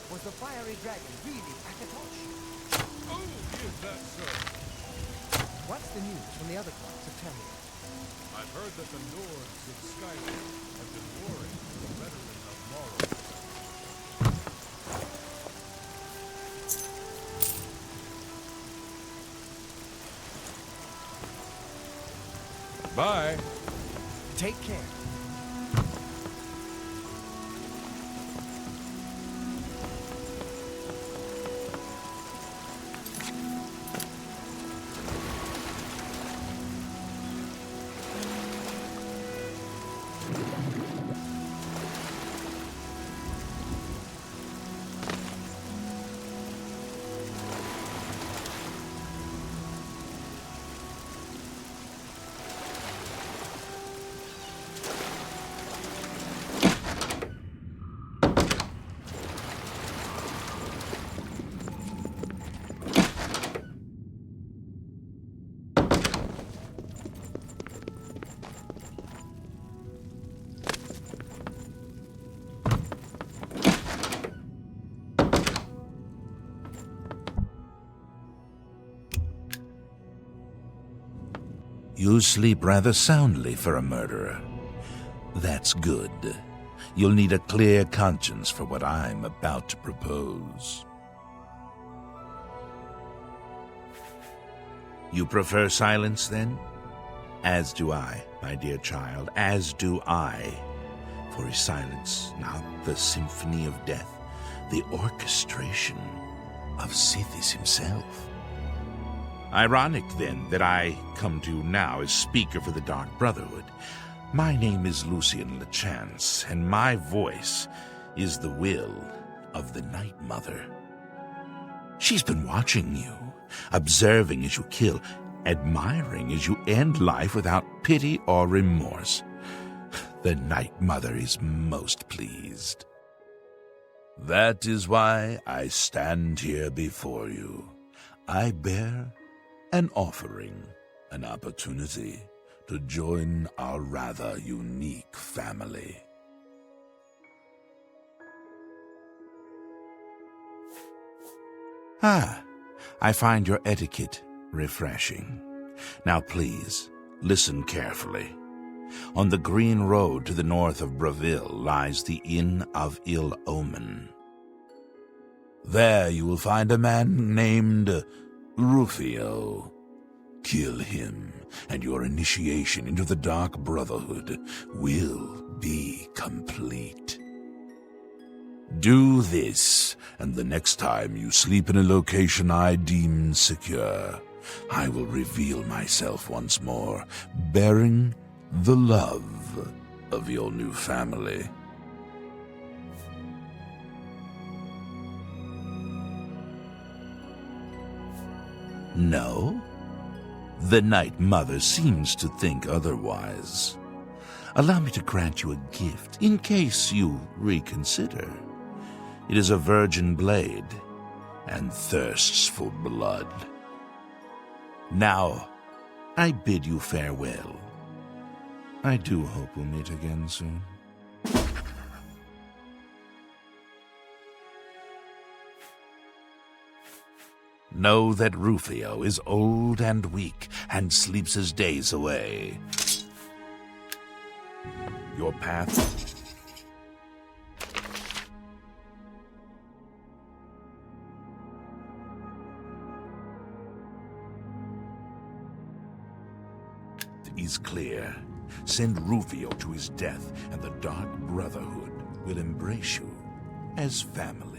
Was the fiery dragon really Akatosh?
Oh, is that so?
What's the news from the other parts of Tamriel?
I've heard that the Nords in Skyland have been warring with the veteran of Morrow. Bye.
Take care.
You sleep rather soundly for a murderer. That's good. You'll need a clear conscience for what I'm about to propose. You prefer silence, then? As do I, my dear child, as do I. For is silence not the symphony of death, the orchestration of Sithis himself? Ironic, then, that I come to you now as speaker for the Dark Brotherhood. My name is Lucian LeChance, and my voice is the will of the Night Mother. She's been watching you, observing as you kill, admiring as you end life without pity or remorse. The Night Mother is most pleased. That is why I stand here before you. I bear an offering, an opportunity to join our rather unique family. I find your etiquette refreshing. Now please, listen carefully. On the green road to the north of Bravil lies the Inn of Ill Omen. There you will find a man named Rufio. Kill him, and your initiation into the Dark Brotherhood will be complete. Do this, and the next time you sleep in a location I deem secure, I will reveal myself once more, bearing the love of your new family. No? The Night Mother seems to think otherwise. Allow me to grant you a gift, in case you reconsider. It is a virgin blade, and thirsts for blood. Now, I bid you farewell. I do hope we'll meet again soon. Know that Rufio is old and weak, and sleeps his days away. Your path is clear. Send Rufio to his death, and the Dark Brotherhood will embrace you as family.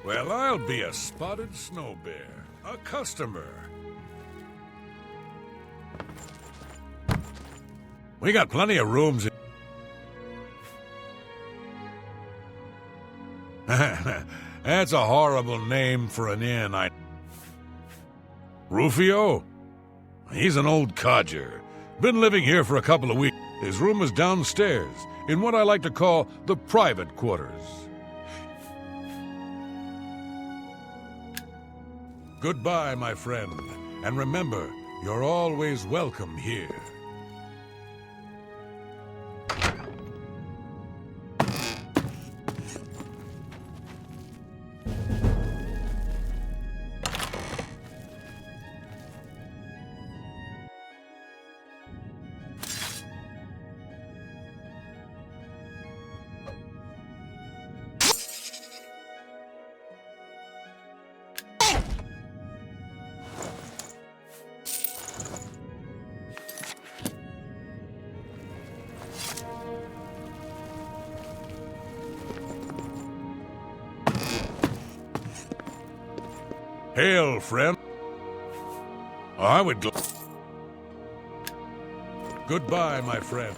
Well, I'll be a spotted snow bear. A customer. We got plenty of rooms. That's a horrible name for an inn. Rufio? He's an old codger. Been living here for a couple of weeks. His room is downstairs, in what I like to call the private quarters. Goodbye, my friend, and remember, you're always welcome here. Hail, friend. I would go. Goodbye, my friend.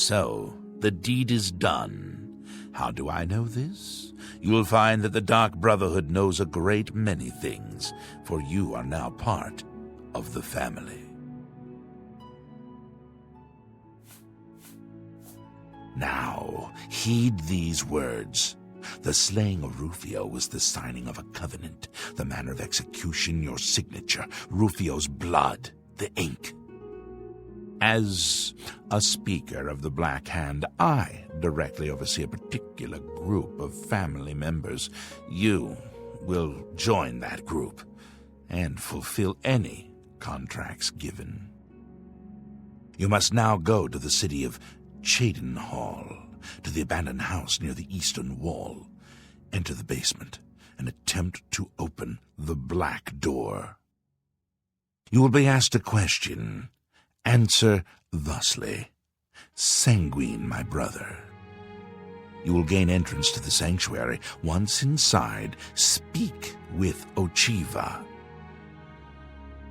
So, the deed is done. How do I know this? You will find that the Dark Brotherhood knows a great many things, for you are now part of the family. Now, heed these words. The slaying of Rufio was the signing of a covenant. The manner of execution, your signature. Rufio's blood, the ink. As a speaker of the Black Hand, I directly oversee a particular group of family members. You will join that group and fulfill any contracts given. You must now go to the city of Cheydinhal, to the abandoned house near the eastern wall. Enter the basement and attempt to open the black door. You will be asked a question. Answer thusly. Sanguine, my brother. You will gain entrance to the sanctuary. Once inside, speak with Ochiva.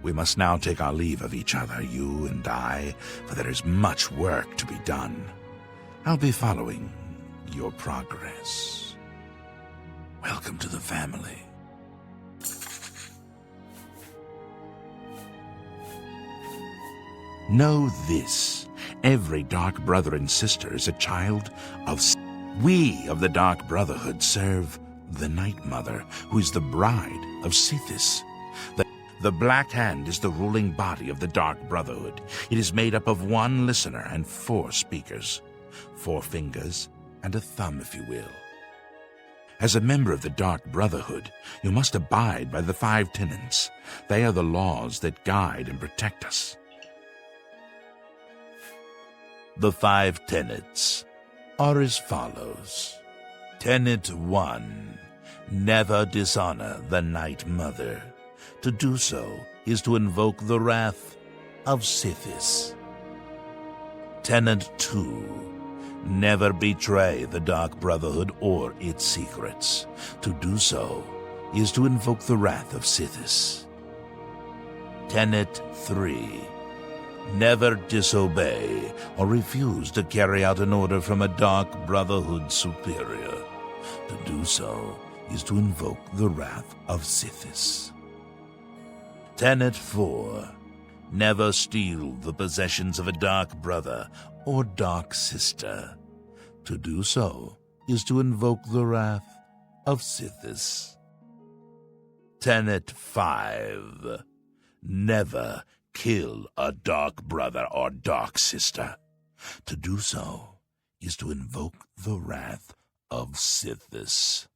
We must now take our leave of each other, you and I, for there is much work to be done. I'll be following your progress. Welcome to the family. Know this, every Dark Brother and Sister is a child of... We of the Dark Brotherhood serve the Night Mother, who is the bride of Sithis. The Black Hand is the ruling body of the Dark Brotherhood. It is made up of 1 listener and 4 speakers. 4 fingers and a thumb, if you will. As a member of the Dark Brotherhood, you must abide by the 5 tenets. They are the laws that guide and protect us. The 5 tenets are as follows. Tenet 1. Never dishonor the Night Mother. To do so is to invoke the wrath of Sithis. Tenet 2. Never betray the Dark Brotherhood or its secrets. To do so is to invoke the wrath of Sithis. Tenet 3. Never disobey or refuse to carry out an order from a Dark Brotherhood superior. To do so is to invoke the wrath of Sithis. Tenet 4. Never steal the possessions of a Dark Brother or Dark Sister. To do so is to invoke the wrath of Sithis. Tenet 5. Never kill a Dark Brother or Dark Sister. To do so is to invoke the wrath of Sithis.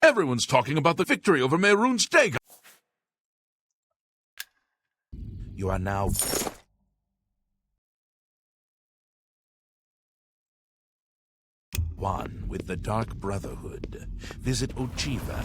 Everyone's talking about the victory over Mehrunes Dagon.
You are now... one with the Dark Brotherhood. Visit Ochiva.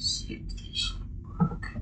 See if these work.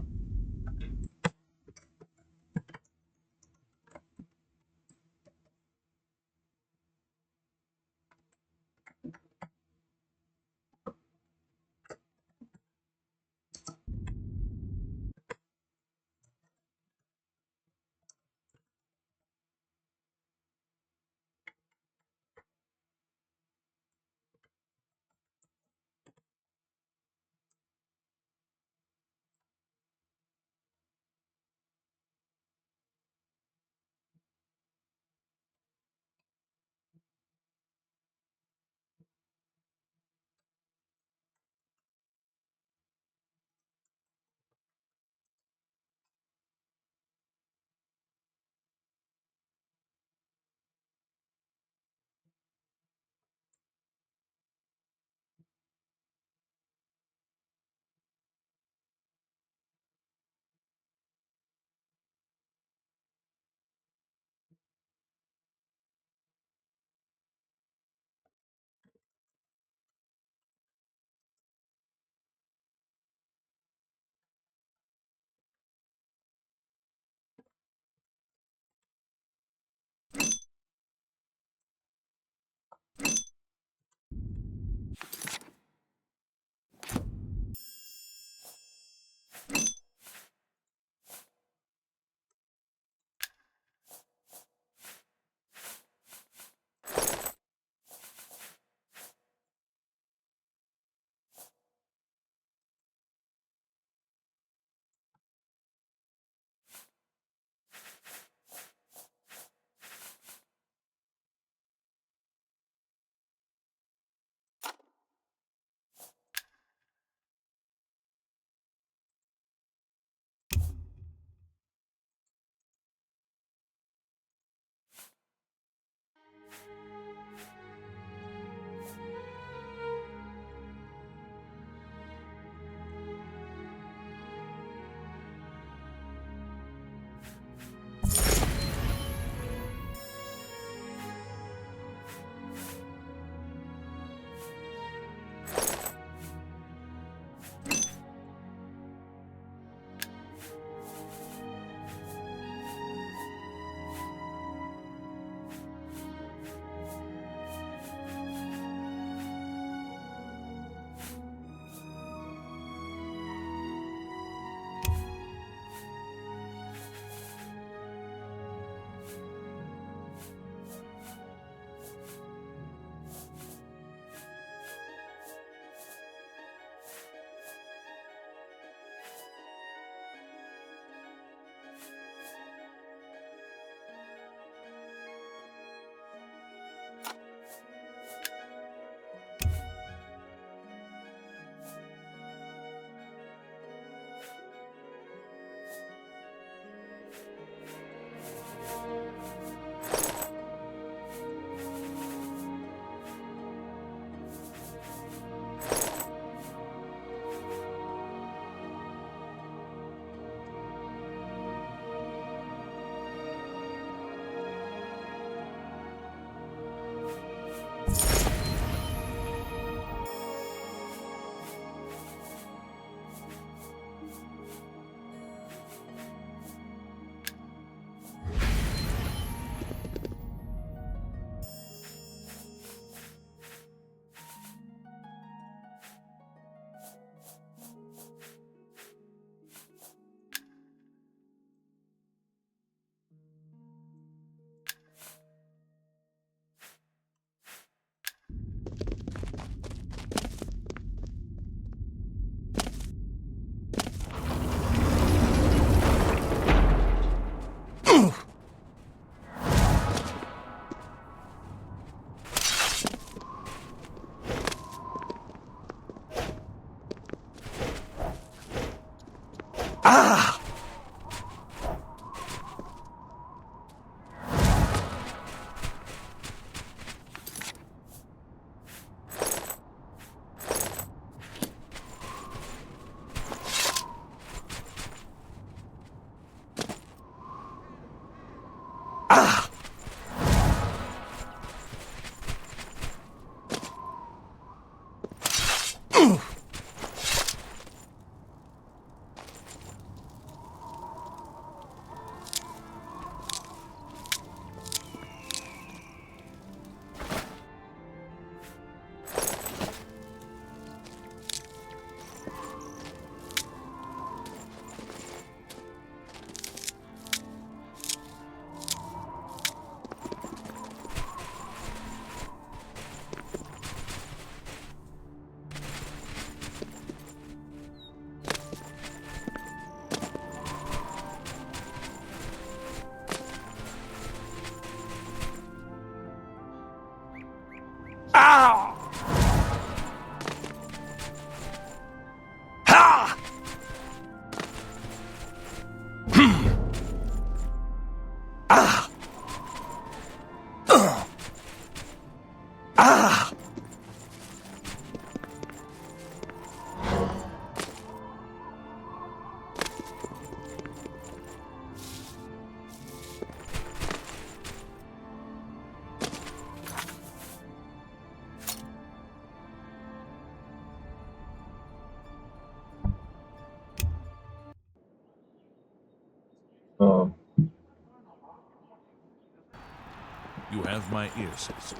You have my ear, citizen.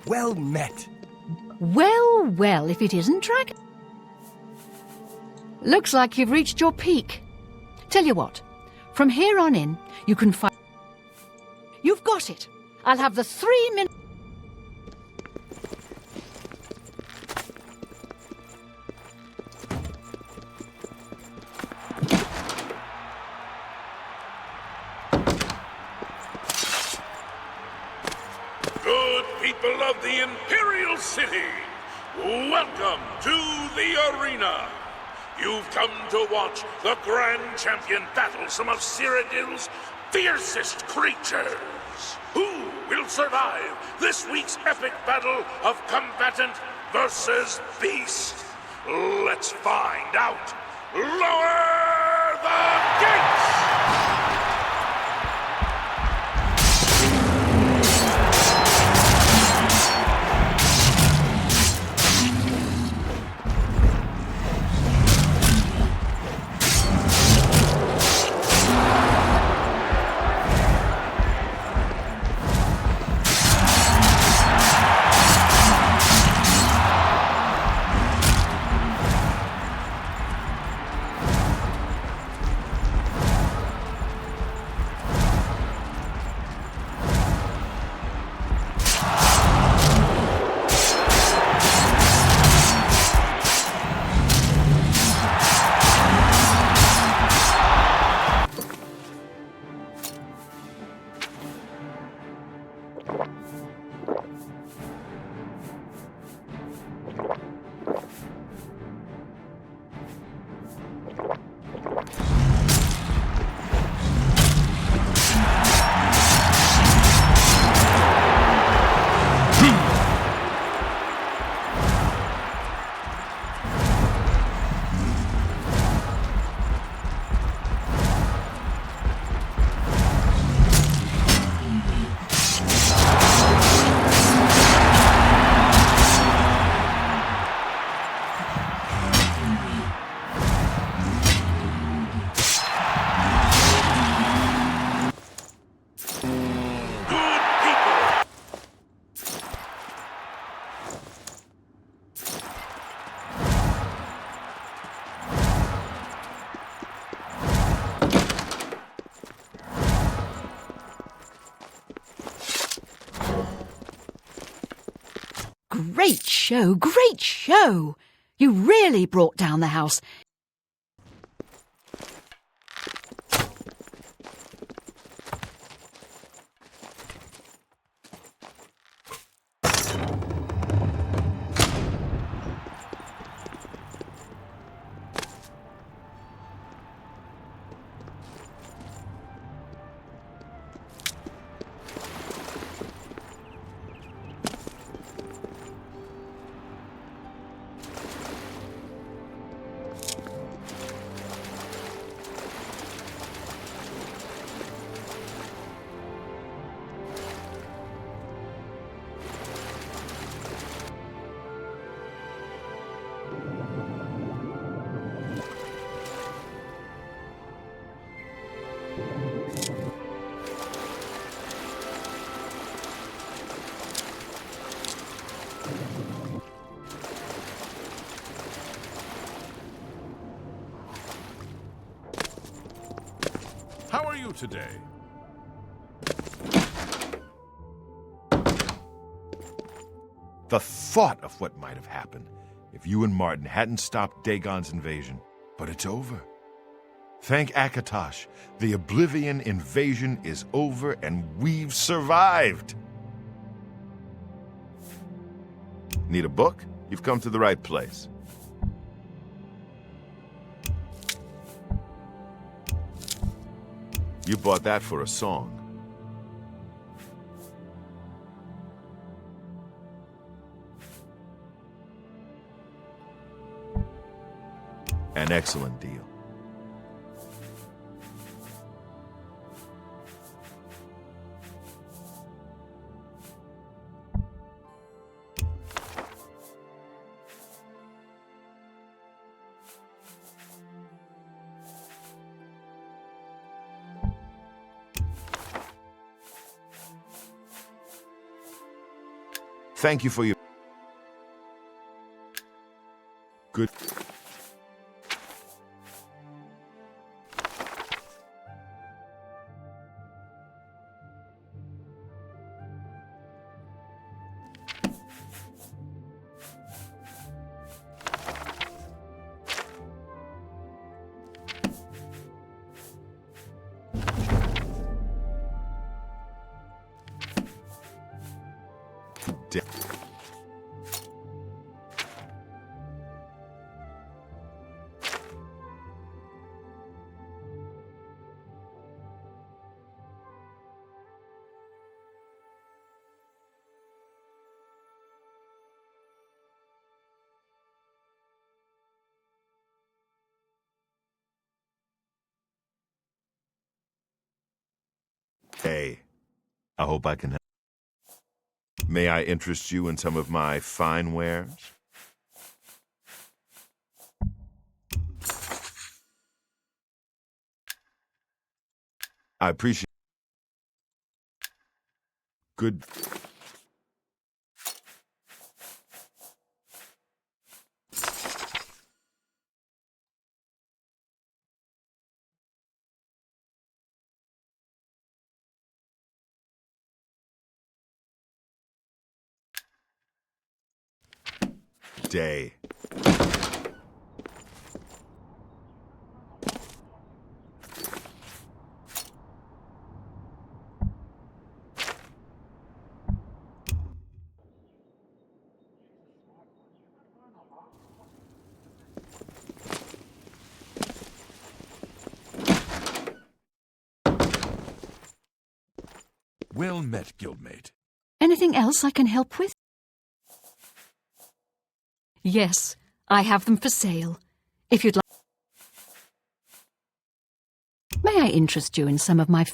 Well met.
Well, well, if it isn't Dragon. Looks like you've reached your peak. Tell you what, from here on in, you can find... You've got it. I'll have the 3 minutes...
Good people of the Imperial City, welcome to the arena. You've come to watch the Grand Champion battle some of Cyrodiil's fiercest creatures. Who will survive this week's epic battle of combatant versus beast? Let's find out. Lower the gates!
Great show, great show! You really brought down the house.
How are you today?
The thought of what might have happened if you and Martin hadn't stopped Dagon's invasion. But it's over. Thank Akatosh. The Oblivion invasion is over and we've survived. Need a book? You've come to the right place. You bought that for a song. An excellent deal. Thank you for your good. Hey, I hope I can help. May I interest you in some of my fine wares? I appreciate. Good. Day.
Well met, guildmate.
Anything else I can help with? Yes, I have them for sale. If you'd like... May I interest you in some of my...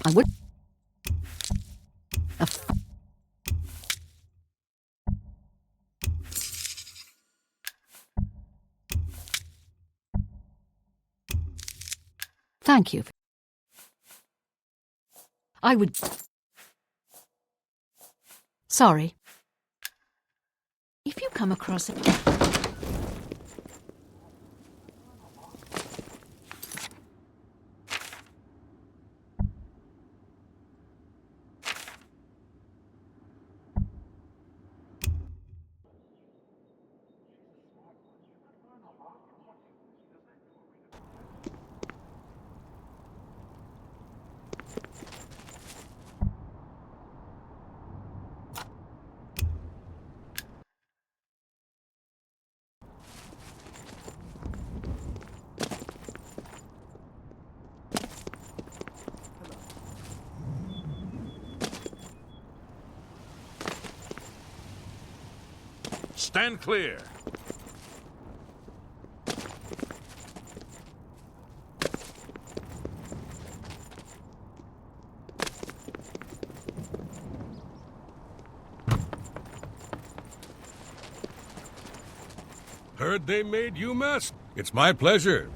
I would... Thank you. I would... Sorry. If you come across it...
Stand clear.
Heard they made you master. It's my pleasure.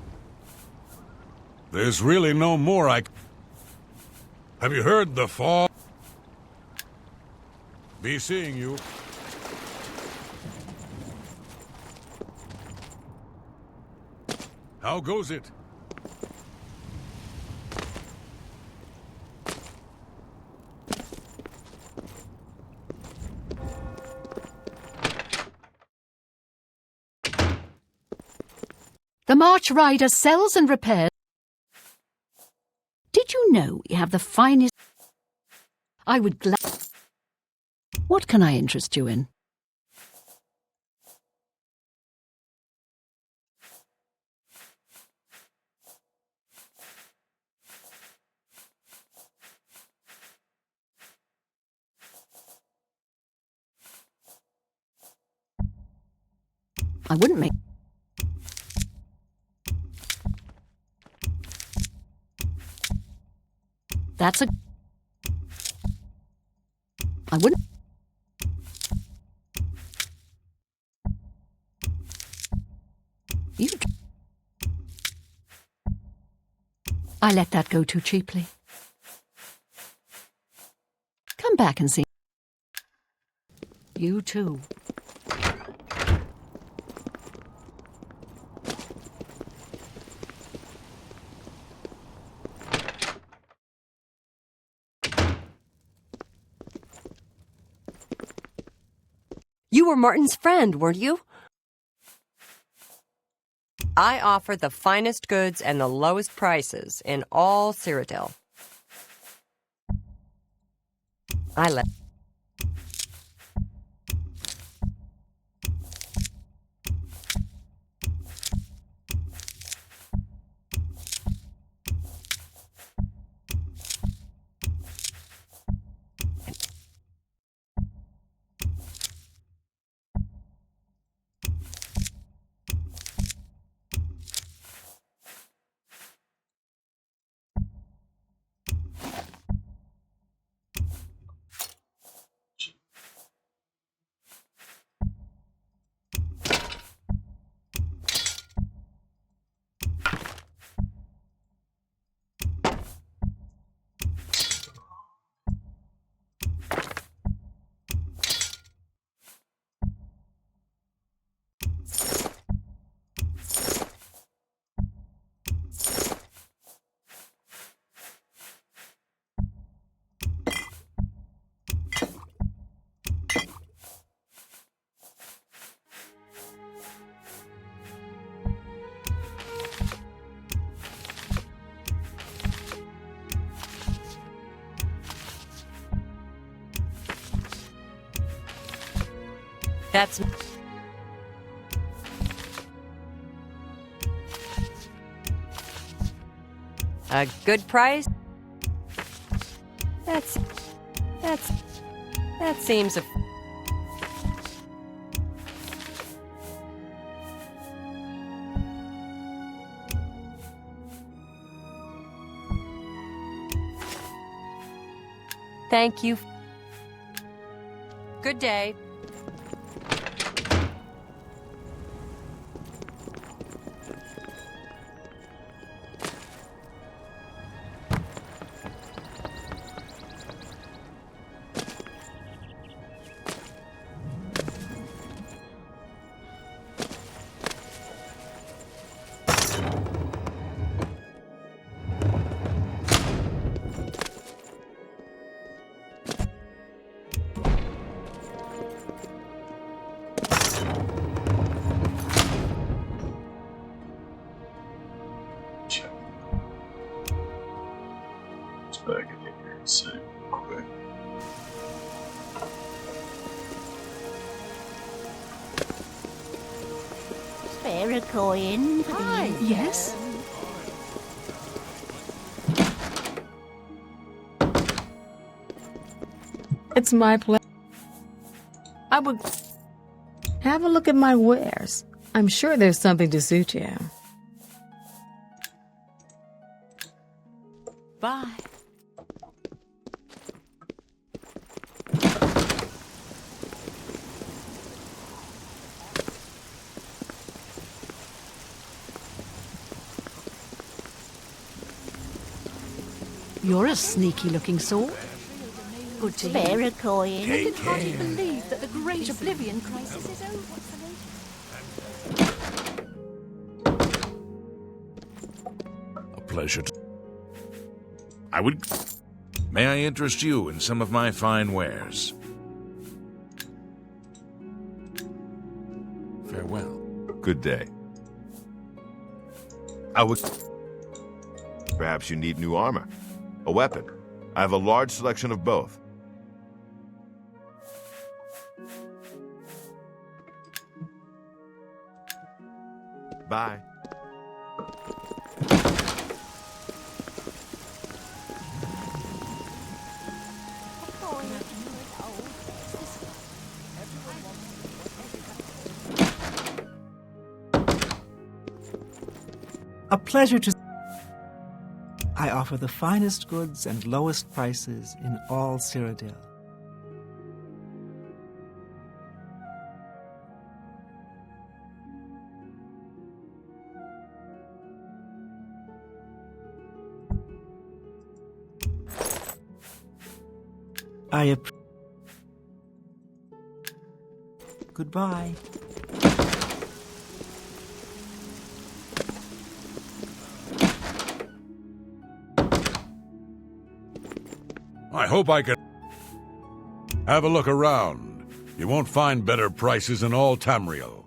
There's really no more I... Have you heard the fall? Be seeing you. How goes it?
The March Rider sells and repairs. Did you know we have the finest? I would What can I interest you in? I wouldn't make... That's a... I wouldn't... You... I let that go too cheaply. Come back and see. You too.
You were Martin's friend, weren't you? I offer the finest goods and the lowest prices in all Cyrodiil. I let... That's... a good price? That seems a... Thank you. Good day.
Back in here and see quick.
Spare a coin for
Hi,
the
yes?
It's my pleasure. I would have a look at my wares. I'm sure there's something to suit you. Bye.
You're a sneaky-looking sort. Good to
Spare
hear.
a coin.
I can hardly believe that the great Oblivion crisis is over.
A pleasure to... I would... May I interest you in some of my fine wares? Farewell.
Good day. I would... Perhaps you need new armor. A weapon. I have a large selection of both. Bye.
A pleasure to... I offer the finest goods and lowest prices in all Cyrodiil. Goodbye.
I hope I can have a look around. You won't find better prices in all Tamriel.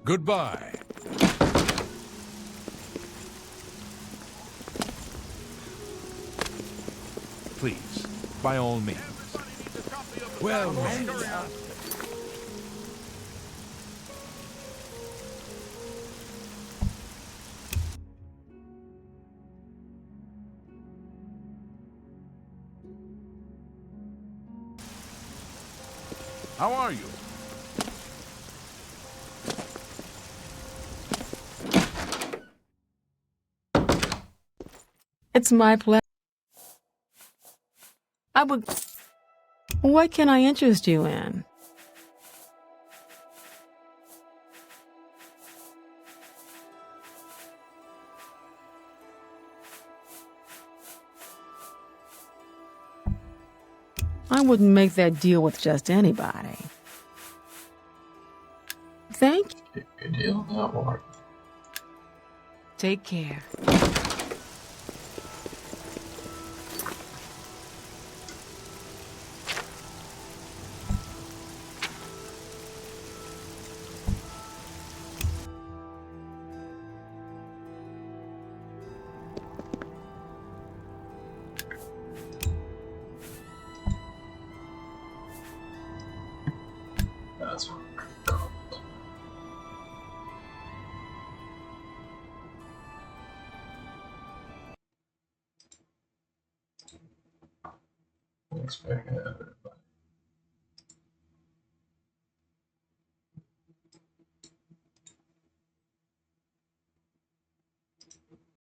Goodbye.
Please, by all means.
Well, how are you?
It's my pleasure. I would... What can I interest you in? I wouldn't make that deal with just anybody. Thank you.
Good deal, not more.
Take care.
That's what I call it. Expecting that.